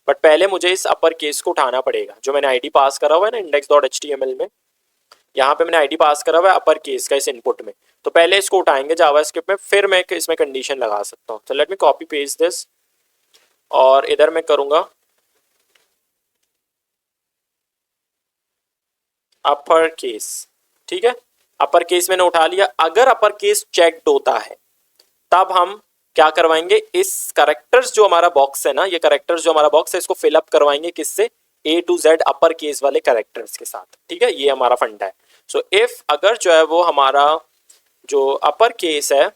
Speaker 1: बट पहले मुझे इस अपर केस को उठाना पड़ेगा। जो मैंने आईडी पास करा हुआ है ना index.html में, यहाँ पे मैंने आईडी पास करा हुआ है अपर केस का इस इनपुट में, तो पहले इसको उठाएंगे जावास्क्रिप्ट में, फिर मैं इसमें कंडीशन लगा सकता हूँ। तो let me copy paste this, और इधर मैं करूँगा अपर केस, ठीक है, अपर केस मैंने उठा लिया। अगर अपर केस चेक्ड होता है तब हम क्या करवाएंगे, इस करेक्टर्स जो हमारा बॉक्स है ना, ये करेक्टर्स जो हमारा बॉक्स है इसको फिलअप करवाएंगे किससे, A to Z upper case वाले करेक्टर्स के साथ, ठीक है, ये हमारा फंडा है। सो इफ अगर जो है वो हमारा जो अपर केस है,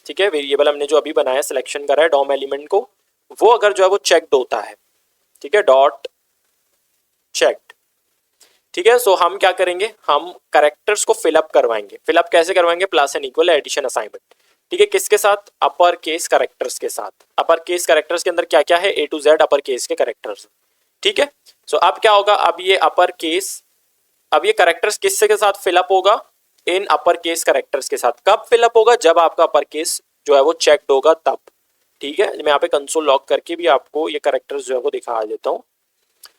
Speaker 1: ठीक है, वेरिएबल हमने जो अभी बनाया सिलेक्शन करा है डॉम एलिमेंट को, वो अगर जो है वो चेक्ड होता है, ठीक है, डॉट चेक्ड, ठीक है। सो हम क्या करेंगे, हम करेक्टर्स को फिलअप करवाएंगे। फिलअप कैसे करवाएंगे, plus and equal addition assignment, ठीक है, किसके साथ, अपर केस करेक्टर्स के साथ। अपर केस करेक्टर्स के अंदर क्या क्या है, A to Z upper case के करेक्टर्स, ठीक है। सो अब क्या होगा, अब ये अपर केस, अब ये करेक्टर्स किससे के साथ फिलअप होगा, इन अपर केस करेक्टर्स के साथ। कब फिलअप होगा, जब आपका अपर केस जो है वो चेक्ड होगा तब, ठीक है। मैं यहाँ पे कंसोल लॉग करके भी आपको ये करेक्टर्स जो है वो दिखा देता हूँ।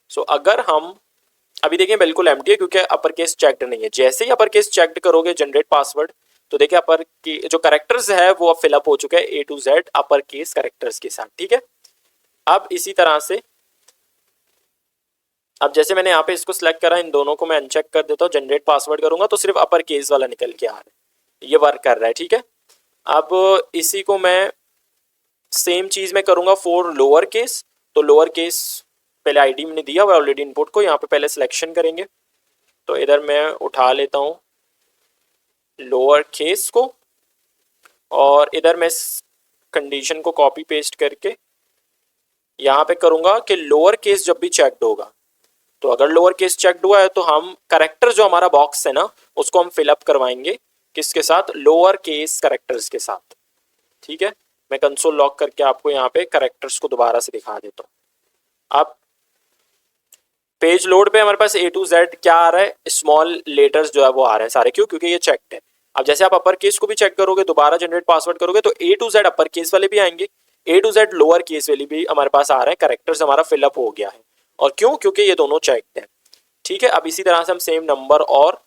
Speaker 1: सो अगर हम अभी देखिए बिल्कुल एम्प्टी है क्योंकि अपर केस चेक्ड नहीं है। जैसे ही अपर केस चेक्ड करोगे जनरेट पासवर्ड, तो देखिए अपर के जो करेक्टर्स है वो अब फिलअप हो चुके हैं A to Z upper case characters के साथ, ठीक है। अब इसी तरह से, अब जैसे मैंने यहाँ पे इसको सिलेक्ट करा, इन दोनों को मैं अनचेक कर देता हूँ, जनरेट पासवर्ड करूंगा तो सिर्फ अपर केस वाला निकल के आ रहा है, ये वर्क कर रहा है, ठीक है। अब इसी को मैं सेम चीज में करूंगा फॉर लोअर केस, तो लोअर केस पहले आईडी मैंने दिया हुआ ऑलरेडी इनपुट को, यहाँ पे पहले सिलेक्शन करेंगे, तो इधर मैं उठा लेता हूँ लोअर केस को और इधर मैं इस कंडीशन को कॉपी पेस्ट करके यहाँ पे करूँगा कि लोअर केस जब भी चेक्ड होगा, तो अगर लोअर केस चेक्ड हुआ है तो हम करेक्टर जो हमारा बॉक्स है ना उसको हम फिलअप करवाएंगे किसके साथ, लोअर केस करेक्टर्स के साथ। ठीक है, मैं कंसोल लॉक करके आपको यहाँ पे करेक्टर्स को दोबारा से दिखा देता हूँ। अब पेज लोड पे हमारे पास A to Z क्या आ रहा है, स्मॉल लेटर्स जो है वो आ रहे हैं सारे, क्यों, क्योंकि ये चेक्ड है। अब जैसे आप अपर केस को भी चेक करोगे, दोबारा जनरेट पासवर्ड करोगे तो A to Z upper case वाले भी आएंगे, A to Z lower case वाले भी हमारे पास आ रहे हैं, करेक्टर्स हमारा फिलअप हो गया है। और क्यों, क्योंकि ये दोनों चेक्ड है। ठीक है, अब इसी तरह से हम सेम नंबर और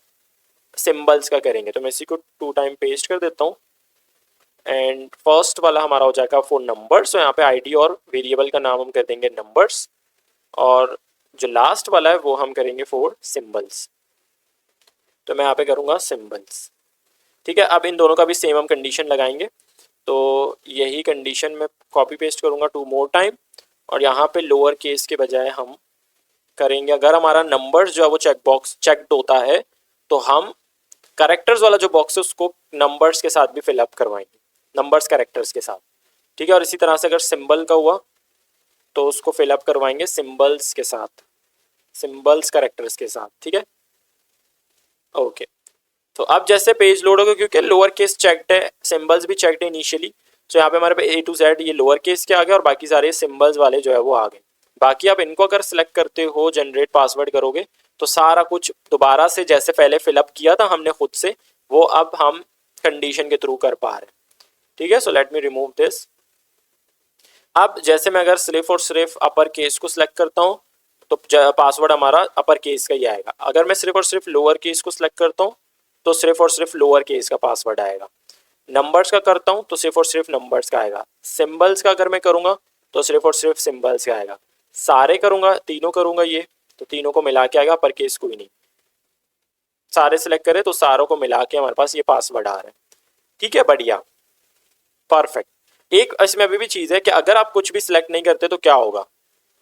Speaker 1: सिंबल्स का करेंगे, तो मैं इसी को 2 टाइम पेस्ट कर देता हूँ एंड फर्स्ट वाला हमारा हो जाएगा फॉर नंबर्स, तो यहाँ पे आईडी और वेरिएबल का नाम हम कर देंगे नंबर्स, और जो लास्ट वाला है वो हम करेंगे फॉर सिंबल्स, तो मैं यहाँ पे करूँगा सिंबल्स। ठीक है, अब इन दोनों का भी सेम हम कंडीशन लगाएंगे, तो यही कंडीशन मैं कॉपी पेस्ट करूँगा 2 मोर टाइम, और यहाँ पे लोअर केस के बजाय हम करेंगे, अगर हमारा नंबर्स जो है वो चेक बॉक्स चेक्ड होता है तो हम करेक्टर्स वाला जो बॉक्स है उसको नंबर्स के साथ भी फिलअप करवाएंगे, नंबर्स करेक्टर्स के साथ। ठीक है, और इसी तरह से अगर सिंबल का हुआ तो उसको फिलअप करवाएंगे सिंबल्स के साथ, सिंबल्स करेक्टर्स के साथ। ठीक है, ओके। तो अब जैसे पेज लोड होगा, क्योंकि लोअर केस चेक्ड है, सिंबल्स भी चेक्ड है इनिशियली, तो यहाँ पे हमारे पे A to Z ये लोअर केस के आ गए और बाकी सारे सिंबल्स वाले जो है वो आ गए। बाकी आप इनको अगर सिलेक्ट करते हो, जनरेट पासवर्ड करोगे तो सारा कुछ दोबारा से जैसे पहले फिलअप किया था हमने खुद से, वो अब हम कंडीशन के थ्रू कर पा रहे हैं। ठीक है, so let me remove this. अब जैसे मैं अगर सिर्फ और सिर्फ अपर केस को सिलेक्ट करता हूँ तो पासवर्ड हमारा अपर केस का ही आएगा। अगर मैं सिर्फ और सिर्फ लोअर केस को सिलेक्ट करता हूँ तो सिर्फ और सिर्फ लोअर केस का पासवर्ड आएगा। नंबर्स का करता हूँ तो सिर्फ और सिर्फ नंबर्स का आएगा। सिंबल्स का अगर मैं करूँगा तो सिर्फ और सिर्फ सिंबल्स का आएगा। सारे करूँगा, तीनों करूँगा ये, तो तीनों को मिला के आएगा, अपर केस कोई नहीं। सारे सिलेक्ट करें तो सारों को मिला के हमारे पास ये पासवर्ड आ रहा है। ठीक है, बढ़िया, परफेक्ट। एक इसमें अभी भी चीज़ है कि अगर आप कुछ भी सिलेक्ट नहीं करते तो क्या होगा,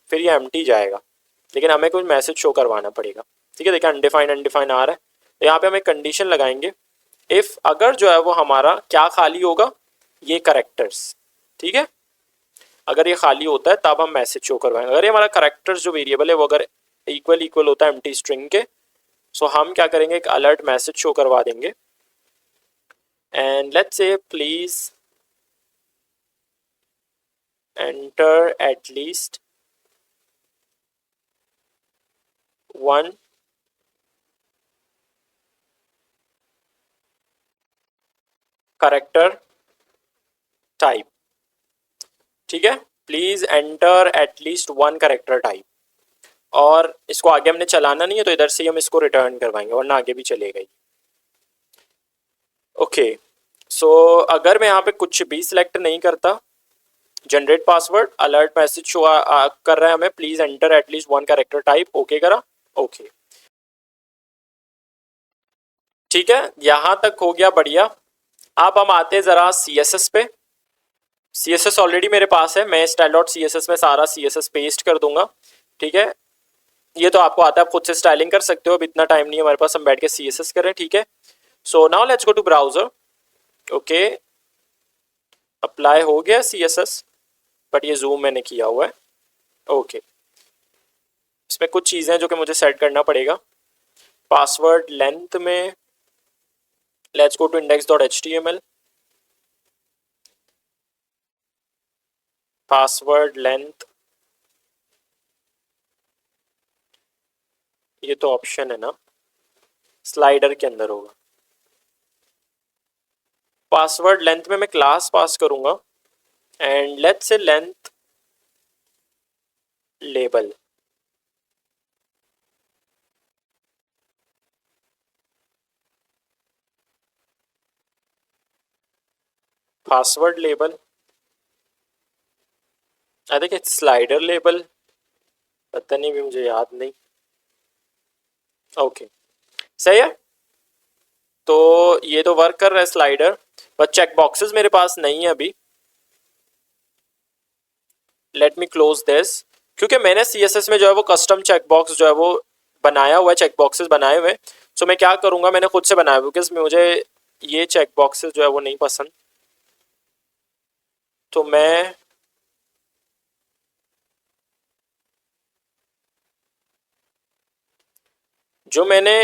Speaker 1: फिर ये एम्प्टी जाएगा, लेकिन हमें कुछ मैसेज शो करवाना पड़ेगा। ठीक है, देखिए अनडिफाइंड अनडिफाइंड आ रहा है, तो यहाँ पे हम एक कंडीशन लगाएंगे, इफ अगर जो है वो हमारा क्या खाली होगा, ये करेक्टर्स। ठीक है, अगर ये खाली होता है तब हम मैसेज शो करवाएंगे। अगर ये हमारा करेक्टर्स जो वेरिएबल है वो अगर इक्वल होता है एम्प्टी स्ट्रिंग के, सो हम क्या करेंगे, एक अलर्ट मैसेज शो करवा देंगे एंड लेट्स से please enter at least 1 character type. ठीक है, please enter at least 1 character type, और इसको आगे हमने चलाना नहीं है तो इधर से ही हम इसको रिटर्न करवाएंगे, वरना आगे भी चलेगा ही। ओके, सो अगर मैं यहाँ पे कुछ भी सिलेक्ट नहीं करता, generate password alert message show कर रहा है हमें, please enter at least 1 character type, okay करा, ओके। ठीक है, यहाँ तक हो गया, बढ़िया। अब हम आते हैं ज़रा CSS पे। CSS ऑलरेडी मेरे पास है, मैं style.css में सारा CSS पेस्ट कर दूंगा। ठीक है, ये तो आपको आता है, आप खुद से स्टाइलिंग कर सकते हो, अब इतना टाइम नहीं है हमारे पास हम बैठ के CSS करें। ठीक है, so now let's go to browser. Okay, apply हो गया CSS, बट ये जूम मैंने किया हुआ है। ओके, इसमें कुछ चीज़ें जो कि मुझे सेट करना पड़ेगा। पासवर्ड लेंथ में let's go to index.html। Password length, ये तो ऑप्शन है ना, स्लाइडर के अंदर होगा। पासवर्ड लेंथ में मैं क्लास पास करूंगा and let's say length label. Password label, I think it's slider label, पता नहीं भी, मुझे याद नहीं। ओके, सही है, तो ये तो वर्क कर रहा है स्लाइडर, बट चेक बॉक्सेस मेरे पास नहीं है अभी। लेट मी क्लोज दिस, क्योंकि मैंने CSS में जो है वो कस्टम चेक बॉक्स जो है वो बनाया हुआ है, चेक बॉक्सेस बनाए हुए हैं। सो मैं क्या करूँगा, मैंने खुद से बनाया, बिकॉज मुझे ये चेक बॉक्सेस जो है वो नहीं पसंद। तो मैं जो मैंने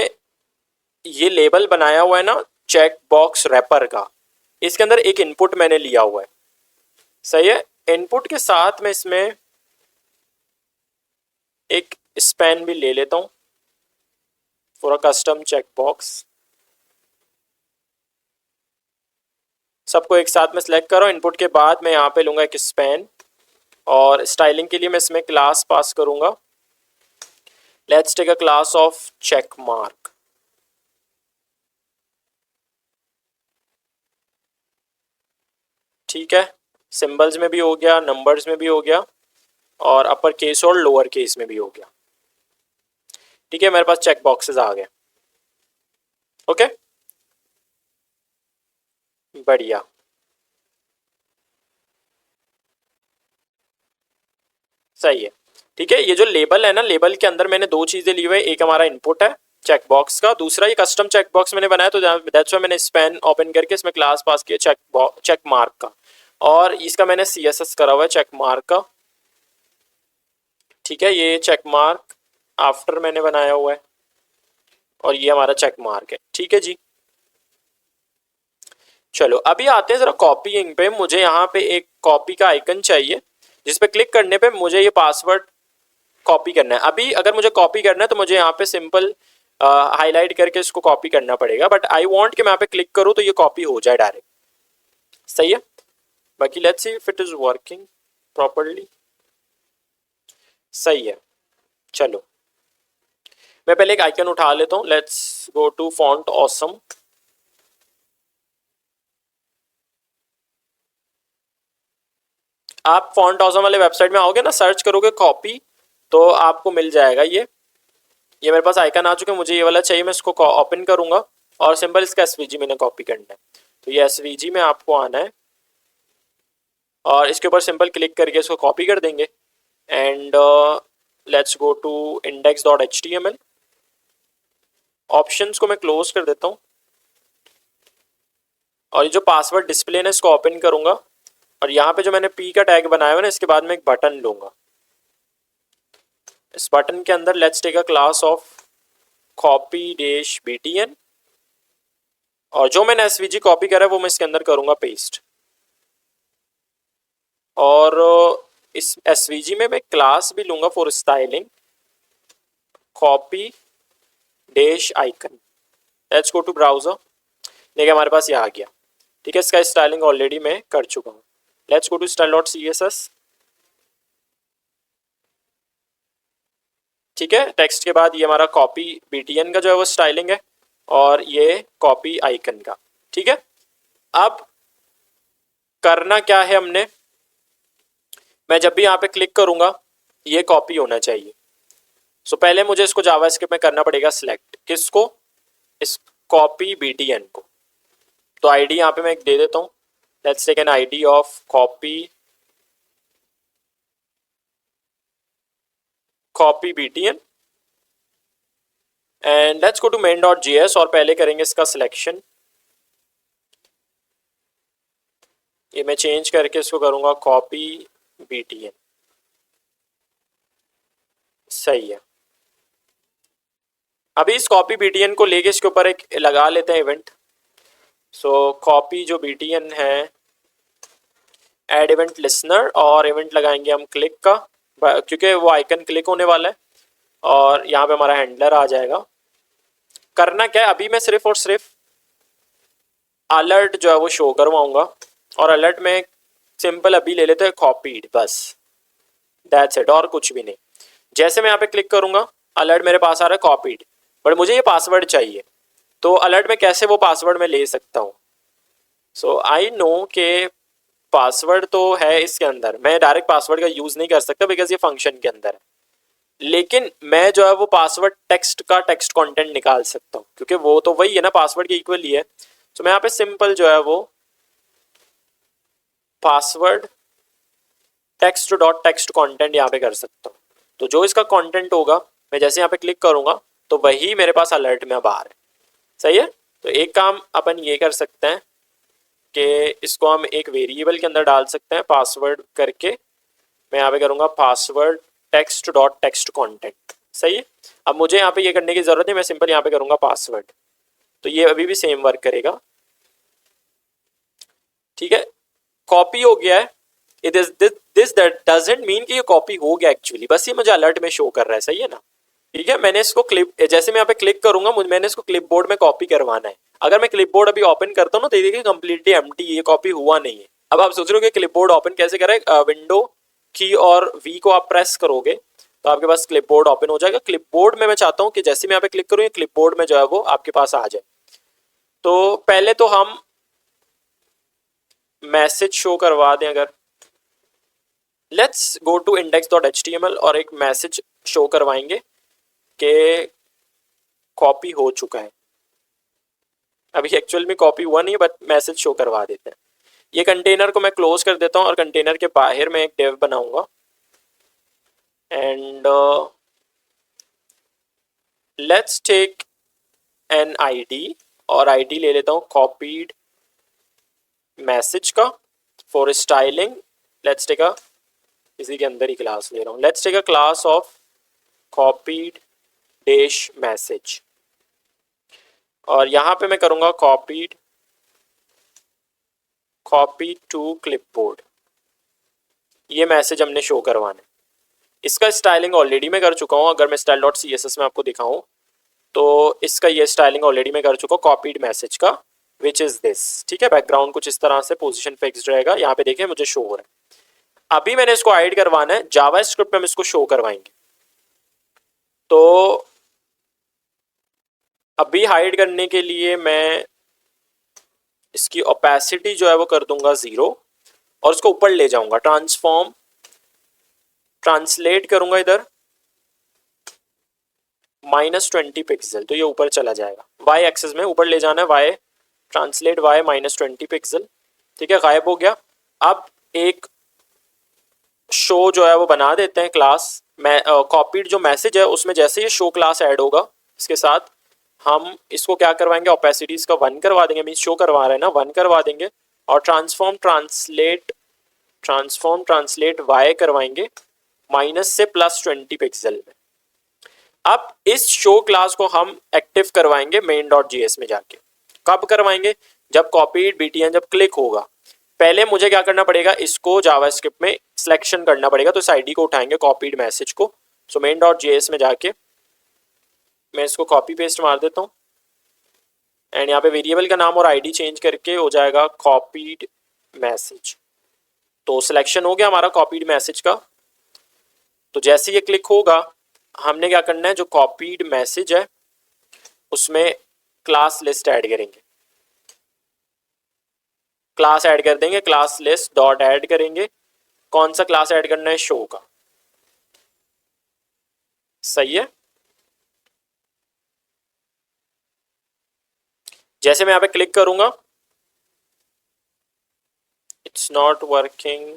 Speaker 1: ये लेबल बनाया हुआ है ना चेक बॉक्स रैपर का, इसके अंदर एक इनपुट मैंने लिया हुआ है, सही है। इनपुट के साथ मैं इसमें एक स्पैन भी ले लेता हूँ for a custom check box. सबको एक साथ में सिलेक्ट करो। इनपुट के बाद मैं यहाँ पे लूँगा एक स्पैन, और स्टाइलिंग के लिए मैं इसमें क्लास पास करूँगा। Let's take a class of check mark. ठीक है, सिंबल्स में भी हो गया, नंबर्स में भी हो गया, और अपर केस और लोअर केस में भी हो गया। ठीक है, मेरे पास चेक बॉक्सेस आ गए। ओके, बढ़िया। सही है। ठीक है, ये जो लेबल है ना, लेबल के अंदर मैंने दो चीजें ली हुई है। एक हमारा इनपुट है चेक बॉक्स का, दूसरा ये कस्टम चेक बॉक्स मैंने बनाया, तो दैट्स व्हाई मैंने स्पैन ओपन करके इसमें क्लास पास किया चेक मार्क का, और इसका मैंने CSS करा हुआ है चेक मार्क का। ठीक है, ये चेक मार्क आफ्टर मैंने बनाया हुआ है, और ये हमारा चेक मार्क है। ठीक है जी, चलो अभी आते हैं जरा कॉपीइंग पे। मुझे यहाँ पे एक कॉपी का आइकन चाहिए, जिस पे क्लिक करने पे मुझे ये पासवर्ड कॉपी करना है। अभी अगर मुझे कॉपी करना है तो मुझे यहाँ पे सिंपल हाईलाइट करके इसको कॉपी करना पड़ेगा, बट आई वांट कि मैं यहाँ पे क्लिक करूँ तो ये कॉपी हो जाए डायरेक्ट। सही है, बाकी let's see if it is working properly. सही है, चलो मैं पहले एक आइकन उठा लेता हूँ। Let's go to font awesome. आप फॉन्ट ऑसम वाले वेबसाइट में आओगे ना, सर्च करोगे कॉपी, तो आपको मिल जाएगा। ये मेरे पास आइकन आ चुके हैं, मुझे ये वाला चाहिए, मैं इसको ओपन करूंगा, और सिंपल इसका SVG मैंने कॉपी करना है। तो ये SVG में आपको आना है, और इसके ऊपर सिंपल क्लिक करके इसको कॉपी कर देंगे। And let's go to index.html। Options को मैं क्लोज कर देता हूँ, और ये जो पासवर्ड डिस्प्ले है इसको ओपन करूंगा, और यहाँ पे जो मैंने P का टैग बनाया हुआ है ना, इसके बाद में एक बटन लूंगा। इस बटन के अंदर let's take a class of copy-btn, और जो मैंने SVG कॉपी करा है वो मैं इसके अंदर करूंगा पेस्ट। और इस SVG में मैं क्लास भी लूंगा for styling, copy dash icon। Let's go to browser. देखिए हमारे पास ये आ गया। ठीक है, इसका स्टाइलिंग ऑलरेडी मैं कर चुका हूँ। Let's go to style.css। ठीक है, टेक्स्ट के बाद ये हमारा कॉपी BTN का जो है वो स्टाइलिंग है, और ये कॉपी आइकन का। ठीक है, अब करना क्या है हमने, मैं जब भी यहाँ पे क्लिक करूंगा ये कॉपी होना चाहिए। सो पहले मुझे इसको जावास्क्रिप्ट में करना पड़ेगा सिलेक्ट, किसको, इस कॉपी BTN को। तो आईडी यहाँ पे मैं एक दे देता हूँ। Let's take an ID of copy BTN, and let's go to main.js, और पहले करेंगे इसका सिलेक्शन। ये मैं चेंज करके इसको करूंगा कॉपी BTN। सही है, अभी इस कॉपी BTN को लेके इसके ऊपर एक लगा लेते हैं इवेंट। सो कॉपी जो BTN है, ऐड इवेंट लिसनर, और इवेंट लगाएंगे हम क्लिक का, क्योंकि वो आइकन क्लिक होने वाला है, और यहाँ पे हमारा हैंडलर आ जाएगा। करना क्या है, अभी मैं सिर्फ और सिर्फ अलर्ट जो है वो शो करवाऊंगा, और अलर्ट में सिंपल अभी ले लेते हैं कॉपीड, बस दैट्स इट, और कुछ भी नहीं। जैसे मैं यहाँ पे क्लिक करूंगा अलर्ट मेरे पास आ रहा है कॉपीड, बट मुझे ये पासवर्ड चाहिए, तो अलर्ट में कैसे वो पासवर्ड मैं ले सकता हूँ। सो आई नो के पासवर्ड तो है इसके अंदर, मैं डायरेक्ट पासवर्ड का यूज़ नहीं कर सकता बिकॉज ये फंक्शन के अंदर है, लेकिन मैं जो है वो पासवर्ड टेक्स्ट का टेक्स्ट कंटेंट निकाल सकता हूँ, क्योंकि वो तो वही है ना, पासवर्ड के इक्वल ही है। तो मैं यहाँ पे सिंपल जो है वो password text dot text content यहाँ पे कर सकता हूँ। तो जो इसका कंटेंट होगा, मैं जैसे यहाँ पे क्लिक करूंगा तो वही मेरे पास अलर्ट में अब आ रहा है। सही है। तो एक काम अपन ये कर सकते हैं कि इसको हम एक वेरिएबल के अंदर डाल सकते हैं पासवर्ड करके। मैं यहाँ पे करूँगा password text dot text content. सही है। अब मुझे यहाँ पे ये करने की जरूरत है, मैं सिंपल यहाँ पे करूँगा पासवर्ड, तो ये अभी भी सेम वर्क करेगा। ठीक है, कॉपी हो गया है। It is this that doesn't mean कि ये कॉपी हो गया एक्चुअली, बस ये मुझे अलर्ट में शो कर रहा है। सही है ना। ठीक है, मैंने इसको क्लिप, जैसे मैं यहाँ पे क्लिक करूंगा मैंने इसको क्लिपबोर्ड में कॉपी करवाना है। अगर मैं क्लिपबोर्ड अभी ओपन करता हूँ ना तो देखिए कंप्लीटली एम्प्टी, ये कॉपी हुआ नहीं है। अब आप सोच रहे हो कि क्लिपबोर्ड ओपन कैसे करें, विंडो की और वी को आप प्रेस करोगे तो आपके पास क्लिपबोर्ड ओपन हो जाएगा। क्लिपबोर्ड में मैं चाहता हूँ कि जैसे मैं यहाँ पे क्लिक करूँ क्लिपबोर्ड में जो है वो आपके पास आ जाए। तो पहले तो हम मैसेज शो करवा दें। अगर लेट्स गो टू index.html और एक मैसेज शो करवाएंगे कि कॉपी हो चुका है। अभी एक्चुअल में कॉपी हुआ नहीं है बट मैसेज शो करवा देते हैं। ये कंटेनर को मैं क्लोज कर देता हूँ और कंटेनर के बाहर मैं एक डेव बनाऊंगा and let's take an ID और आईडी ले लेता हूँ कॉपीड मैसेज का for styling. Let's take a, इसी के अंदर ही क्लास ले रहा हूँ, let's take a class of copied dash message और यहाँ पे मैं करूँगा कॉपीड कॉपी टू क्लिपबोर्ड। ये मैसेज हमने शो करवाना है। इसका स्टाइलिंग ऑलरेडी मैं कर चुका हूँ। अगर मैं style dot C S S में आपको दिखाऊँ तो इसका ये स्टाइलिंग ऑलरेडी मैं कर चुका हूँ कॉपीड मैसेज का, विच इज़ दिस। ठीक है, बैकग्राउंड कुछ इस तरह से, पोजीशन फिक्स्ड रहेगा। यहाँ पे देखिए मुझे शो हो रहा है। अभी मैंने इसको हाइड करवाना है, जावा स्क्रिप्ट में हम इसको शो करवाएंगे। तो अभी हाइड करने के लिए मैं इसकी ओपेसिटी जो है वो कर दूंगा 0 और इसको ऊपर ले जाऊंगा, ट्रांसफॉर्म ट्रांसलेट करूंगा इधर -20 पिक्सल, तो ये ऊपर चला जाएगा। वाई एक्सेस में ऊपर ले जाना है, वाई ट्रांसलेट वाई -20 पिक्सल। ठीक है, गायब हो गया। अब एक शो जो है वो बना देते हैं क्लास में, कॉपीड जो मैसेज है उसमें जैसे ये शो क्लास ऐड होगा इसके साथ हम इसको क्या करवाएंगे, ओपेसिटीज का 1 करवा देंगे, मीन शो करवा रहे हैं ना 1 करवा देंगे और ट्रांसफॉर्म ट्रांसलेट वाई करवाएंगे माइनस से +20 पिक्सल में। अब इस शो क्लास को हम एक्टिव करवाएंगे main.js में जाके। कब करवाएंगे, जब कॉपीड btn जब क्लिक होगा। पहले मुझे क्या करना पड़ेगा, इसको जावास्क्रिप्ट में सिलेक्शन करना पड़ेगा, तो इस आईडी को उठाएंगे कॉपीड मैसेज को। सो main.js में जाके मैं इसको कॉपी पेस्ट मार देता हूँ एंड यहाँ पे वेरिएबल का नाम और आईडी चेंज करके हो जाएगा कॉपीड मैसेज। तो सिलेक्शन हो गया हमारा कॉपीड मैसेज का। तो जैसे ये क्लिक होगा हमने क्या करना है, जो कॉपीड मैसेज है उसमें क्लास लिस्ट ऐड करेंगे, क्लास ऐड कर देंगे, क्लास लिस्ट डॉट ऐड करेंगे। कौन सा क्लास ऐड करना है, शो का। सही है। जैसे मैं यहाँ पे क्लिक करूंगा, it's not working,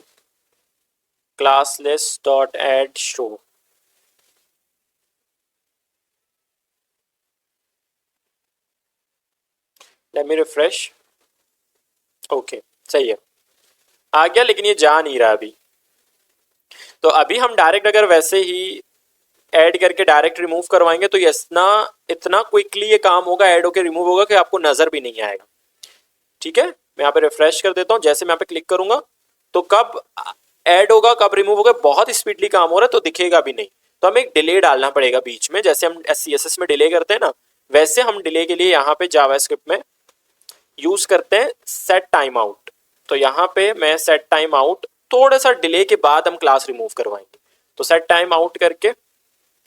Speaker 1: class list dot add show. Let me refresh. Okay सही है, आ गया, लेकिन ये जा नहीं रहा अभी। तो अभी हम डायरेक्ट अगर वैसे ही ऐड करके डायरेक्ट रिमूव करवाएंगे तो ये इतना क्विकली ये काम होगा, ऐड होकर रिमूव होगा कि आपको नजर भी नहीं आएगा। ठीक है, मैं यहाँ पे रिफ्रेश कर देता हूँ। जैसे मैं यहाँ पे क्लिक करूंगा तो कब ऐड होगा कब रिमूव होगा, बहुत स्पीडली काम हो रहा है तो दिखेगा भी नहीं। तो हमें एक डिले डालना पड़ेगा बीच में, जैसे हम SCSS में डिले करते हैं ना, वैसे हम डिले के लिए यहाँ पे जावास्क्रिप्ट में यूज करते हैं सेट टाइम आउट। तो यहाँ पे मैं सेट टाइम आउट, थोड़ा सा डिले के बाद हम क्लास रिमूव करवाएंगे। तो सेट टाइम आउट करके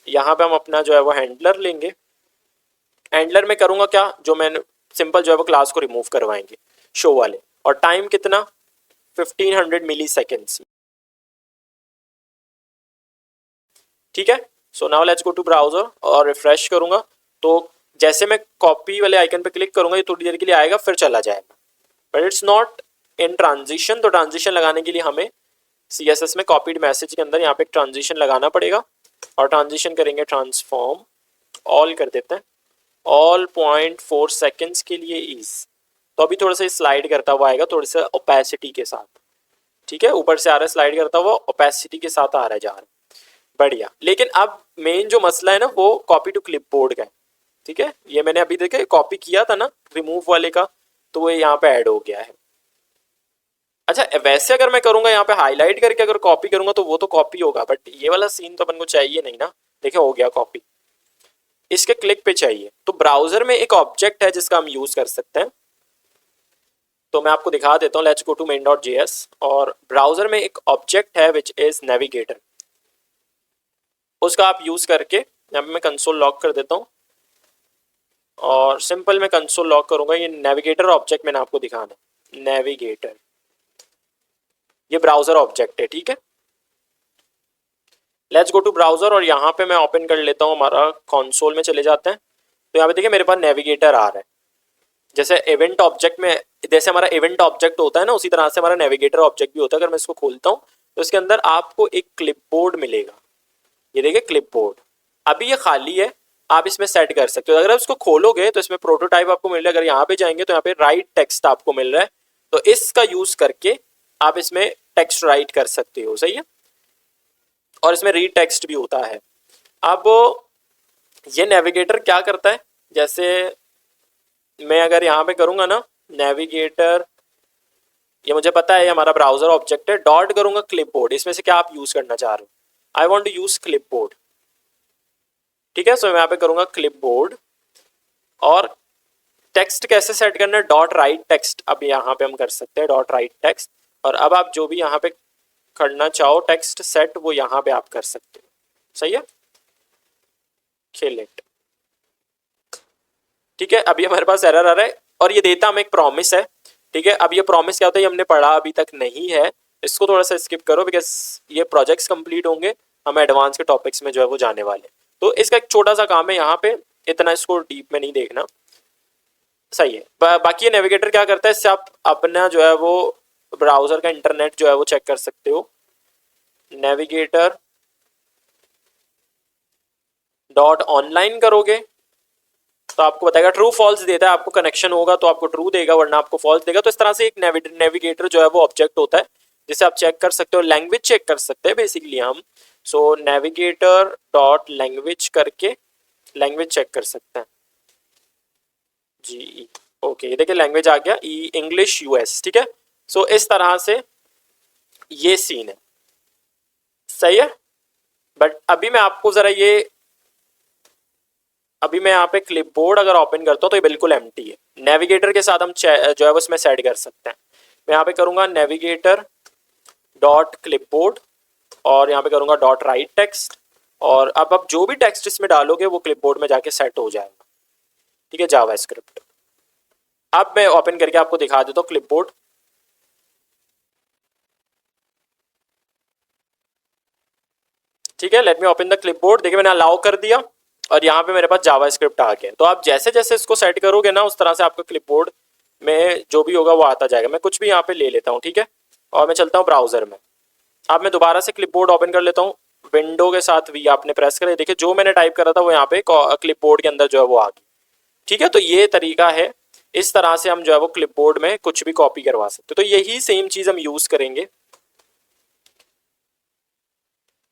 Speaker 1: यहाँ पे हम अपना जो है वो हैंडलर लेंगे। हैंडलर में करूंगा क्या, जो मैंने सिंपल जो है वो क्लास को रिमूव करवाएंगे शो वाले, और टाइम कितना 1500 मिली सेकेंड्स। ठीक है, so now let's go to browser और रिफ्रेश करूंगा तो जैसे मैं कॉपी वाले आइकन पे क्लिक करूंगा ये थोड़ी देर के लिए आएगा फिर चला जाएगा, but it's not in transition. तो ट्रांजिशन लगाने के लिए हमें CSS में कॉपीड मैसेज के अंदर यहाँ पे ट्रांजिशन लगाना पड़ेगा और ट्रांजिशन करेंगे ट्रांसफॉर्म ऑल कर देते हैं, ऑल 0.4 सेकेंड्स के लिए इज। तो अभी थोड़ा सा स्लाइड करता हुआ आएगा, थोड़ी सा ओपेसिटी के साथ, ठीक है, ऊपर से आ रहा है स्लाइड करता हुआ, ओपेसिटी के साथ आ रहा है, जा रहा है, बढ़िया। लेकिन अब मेन जो मसला है ना वो कॉपी टू क्लिपबोर्ड का है, ठीक है। ये मैंने अभी देखे कॉपी किया था ना रिमूव वाले का, तो वो यहाँ पे ऐड हो गया है। अच्छा वैसे अगर मैं करूंगा यहाँ पे हाईलाइट करके अगर कॉपी करूंगा तो वो तो कॉपी होगा, बट ये वाला सीन तो अपन को चाहिए नहीं ना। देखिए हो गया कॉपी, इसके क्लिक पे चाहिए। तो ब्राउजर में एक ऑब्जेक्ट है जिसका हम यूज कर सकते हैं, तो मैं आपको दिखा देता हूँ। लेट्स गो टू main.js, और ब्राउजर में एक ऑब्जेक्ट है विच इज नेविगेटर, उसका आप यूज करके यहाँ पे मैं कंसोल लॉक कर देता हूँ, और सिंपल मैं कंसोल लॉक करूंगा। ये नेविगेटर ऑब्जेक्ट मैंने आपको दिखाना है, नेविगेटर, ये ब्राउजर ऑब्जेक्ट है, ठीक है। लेट्स गो टू ब्राउजर, और यहाँ पे मैं ओपन कर लेता हूँ, हमारा कंसोल में चले जाते हैं। तो यहाँ पे देखिए मेरे पास नेविगेटर आ रहा है, जैसे इवेंट ऑब्जेक्ट में, जैसे हमारा इवेंट ऑब्जेक्ट होता है ना, उसी तरह से हमारा नेविगेटर ऑब्जेक्ट भी होता है। अगर मैं इसको खोलता हूँ तो इसके अंदर आपको एक क्लिपबोर्ड मिलेगा, ये देखिए क्लिपबोर्ड। अभी ये खाली है, आप इसमें सेट कर सकते हो। अगर आप इसको खोलोगे तो इसमें प्रोटोटाइप आपको मिल रहा है। अगर यहाँ पे जाएंगे तो यहाँ पे राइट टेक्स्ट आपको मिल रहा है, तो इसका यूज करके आप इसमें टेक्स्ट राइट कर सकते हो, सही है। और इसमें रीड टेक्स्ट भी होता है। अब ये नेविगेटर क्या करता है, जैसे मैं अगर यहाँ पे करूंगा ना नेविगेटर, ये मुझे पता है ये हमारा ब्राउजर ऑब्जेक्ट है, डॉट करूंगा क्लिपबोर्ड, इसमें से क्या आप यूज करना चाह रहे हो, I want to use clipboard, ठीक है। सो मैं यहाँ पे करूंगा क्लिपबोर्ड, और टेक्स्ट कैसे सेट करना है, डॉट राइट टेक्स्ट, अब यहाँ पे हम कर सकते हैं डॉट राइट टेक्स्ट। और अब आप जो भी यहाँ पे करना चाहो टेक्स्ट सेट, वो यहाँ पे आप कर सकते हो, सही है। खेल इट, ठीक है। अभी हमारे पास एरर आ रहा है, और ये देता हमें एक प्रॉमिस है, ठीक है। अब ये प्रॉमिस क्या होता है ये हमने पढ़ा अभी तक नहीं है, इसको थोड़ा सा स्किप करो, बिकॉज ये प्रोजेक्ट्स कंप्लीट होंगे, हम एडवांस के टॉपिक्स में जो है वो जाने वाले। तो इसका एक छोटा सा काम है यहाँ पे, इतना इसको डीप में नहीं देखना, सही है। बाकी ये नेविगेटर क्या करता है, इससे आप अपना जो है वो ब्राउजर का इंटरनेट जो है वो चेक कर सकते हो। नेविगेटर डॉट ऑनलाइन करोगे तो आपको बताएगा ट्रू फॉल्स देता है, आपको कनेक्शन होगा तो आपको ट्रू देगा, वरना आपको फॉल्स देगा। तो इस तरह से एक नेविगेटर जो है वो ऑब्जेक्ट होता है जिसे आप चेक कर सकते हो, लैंग्वेज चेक कर सकते हैं बेसिकली हम। सो नेविगेटर डॉट लैंग्वेज करके लैंग्वेज चेक कर सकते हैं जी। ओके देखिए लैंग्वेज आ गया, ई इंग्लिश यूएस, ठीक है। सो इस तरह से ये सीन है, सही है। बट अभी मैं आपको जरा ये, अभी मैं यहाँ पे क्लिपबोर्ड अगर ओपन करता हूँ तो ये बिल्कुल एम्प्टी है। नेविगेटर के साथ हम जो है उसमें सेट कर सकते हैं। मैं यहाँ पे करूँगा नेविगेटर डॉट क्लिपबोर्ड, और यहाँ पे करूँगा डॉट राइट टेक्स्ट, और अब आप जो भी टेक्स्ट इसमें डालोगे वो क्लिपबोर्ड में जाके सेट हो जाएगा, ठीक है, जावास्क्रिप्ट। अब मैं ओपन करके आपको दिखा देता हूँ क्लिपबोर्ड, ठीक है। Let me open the clipboard, देखिए मैंने अलाउ कर दिया, और यहाँ पे मेरे पास जावास्क्रिप्ट आ गया। तो आप जैसे जैसे इसको सेट करोगे ना उस तरह से आपका क्लिपबोर्ड में जो भी होगा वो आता जाएगा। मैं कुछ भी यहाँ पे ले लेता हूँ, ठीक है, और मैं चलता हूँ ब्राउजर में। अब मैं दोबारा से क्लिपबोर्ड ओपन कर लेता हूँ, विंडो के साथ वी आपने प्रेस करें, देखिए जो मैंने टाइप करा था वो यहाँ पे क्लिपबोर्ड के अंदर जो है वो आ गया, ठीक है। तो ये तरीका है, इस तरह से हम जो है वो क्लिपबोर्ड में कुछ भी कॉपी करवा सकते। तो यही सेम चीज हम यूज करेंगे,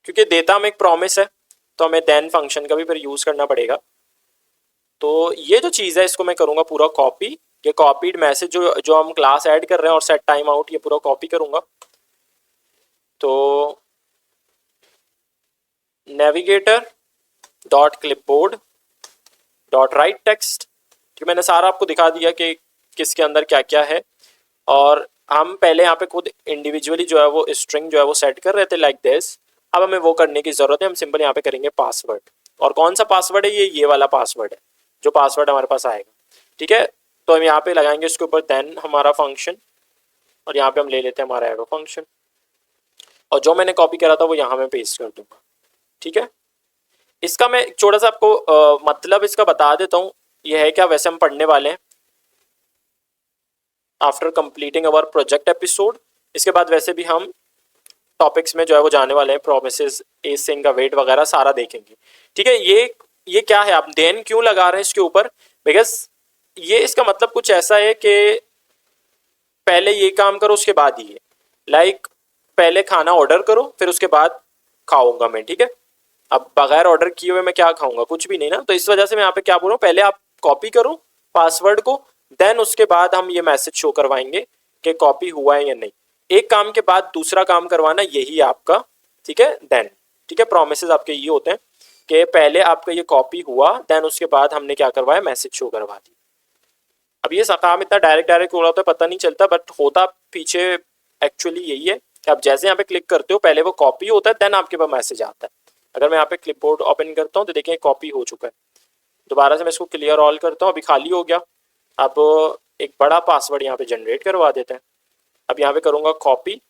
Speaker 1: क्योंकि देता हमें एक प्रॉमिस है तो हमें देन फंक्शन का भी फिर यूज करना पड़ेगा। तो ये जो चीज़ है इसको मैं करूँगा पूरा कॉपी, ये कॉपीड मैसेज जो हम क्लास ऐड कर रहे हैं और सेट टाइम आउट, ये पूरा कॉपी करूँगा। तो navigator dot clipboard dot right text, कि मैंने सारा आपको दिखा दिया कि किसके अंदर क्या क्या है। और हम पहले यहाँ पे खुद इंडिविजुअली जो है वो स्ट्रिंग जो है वो सेट कर रहे थे लाइक दिस। अब हमें वो करने की ज़रूरत है, हम सिंपल यहाँ पे करेंगे पासवर्ड। और कौन सा पासवर्ड है, ये वाला पासवर्ड है जो पासवर्ड हमारे पास आएगा, ठीक है। तो हम यहाँ पे लगाएंगे उसके ऊपर देन हमारा फंक्शन, और यहाँ पे हम ले लेते हैं हमारा एरो फंक्शन, और जो मैंने कॉपी करा था वो यहाँ मैं पेस्ट कर दूंगा, ठीक है। इसका मैं छोटा सा आपको मतलब इसका बता देता हूँ, ये है क्या, वैसे हम पढ़ने वाले हैं आफ्टर कंप्लीटिंग अवर प्रोजेक्ट एपिसोड। इसके बाद वैसे भी हम टॉपिक्स में जो है वो जाने वाले हैं, प्रोमिसेस, एसिंग का वेट वगैरह सारा देखेंगे, ठीक है। ये ये क्या है, आप देन क्यों लगा रहे हैं इसके ऊपर, बिकॉज ये इसका मतलब कुछ ऐसा है कि पहले ये काम करो उसके बाद ये, लाइक पहले खाना ऑर्डर करो फिर उसके बाद खाऊंगा मैं, ठीक है। अब बगैर ऑर्डर किए हुए मैं क्या खाऊंगा, कुछ भी नहीं ना। तो इस वजह से मैं यहाँ पे क्या बोल रहा हूँ, पहले आप कॉपी करो पासवर्ड को, देन उसके बाद हम ये मैसेज शो करवाएंगे कि कॉपी हुआ है या नहीं। एक काम के बाद दूसरा काम करवाना, यही आपका, ठीक है, देन, ठीक है। प्रोमिसेस आपके ये होते हैं कि पहले आपका ये कॉपी हुआ, देन उसके बाद हमने क्या करवाया, मैसेज शो करवा दी। अब ये काम इतना डायरेक्ट डायरेक्ट हो रहा होता है पता नहीं चलता, बट होता पीछे एक्चुअली यही है कि आप जैसे यहाँ पे क्लिक करते हो पहले वो कॉपी होता है, देन आपके पास मैसेज आता है। अगर मैं यहाँ पे क्लिपबोर्ड ओपन करता हूँ तो देखिए कॉपी हो चुका है। दोबारा से मैं इसको क्लियर ऑल करता हूँ, अभी खाली हो गया। अब एक बड़ा पासवर्ड यहाँ पे जनरेट करवा देते हैं। अब यहाँ पे करूँगा कॉपी,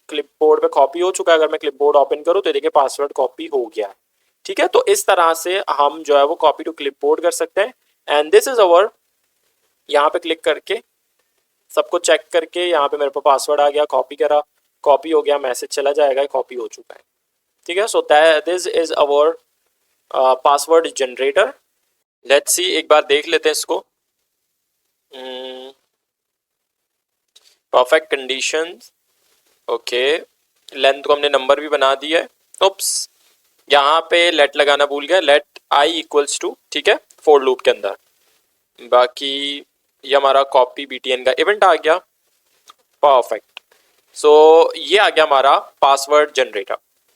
Speaker 1: क्लिपबोर्ड पे कॉपी हो चुका है। अगर मैं क्लिपबोर्ड ओपन करूँ तो देखिए पासवर्ड कॉपी हो गया है, ठीक है। तो इस तरह से हम जो है वो कॉपी टू क्लिपबोर्ड कर सकते हैं। एंड दिस इज अवर, यहाँ पे क्लिक करके सबको चेक करके यहाँ पे मेरे पास पासवर्ड आ गया, कॉपी करा, कॉपी हो गया, मैसेज चला जाएगा, कॉपी हो चुका है, ठीक है। So this is our password generator. Let's see, एक बार देख लेते हैं इसको। Perfect conditions, okay. लेंथ को हमने नंबर भी बना दिया है। उप्स, यहाँ पे लेट लगाना भूल गया, लेट आई इक्वल्स टू, ठीक है, फॉर लूप के अंदर। बाकी ये हमारा कॉपी btn का इवेंट आ गया, परफेक्ट। सो ये आ गया हमारा पासवर्ड जनरेटर।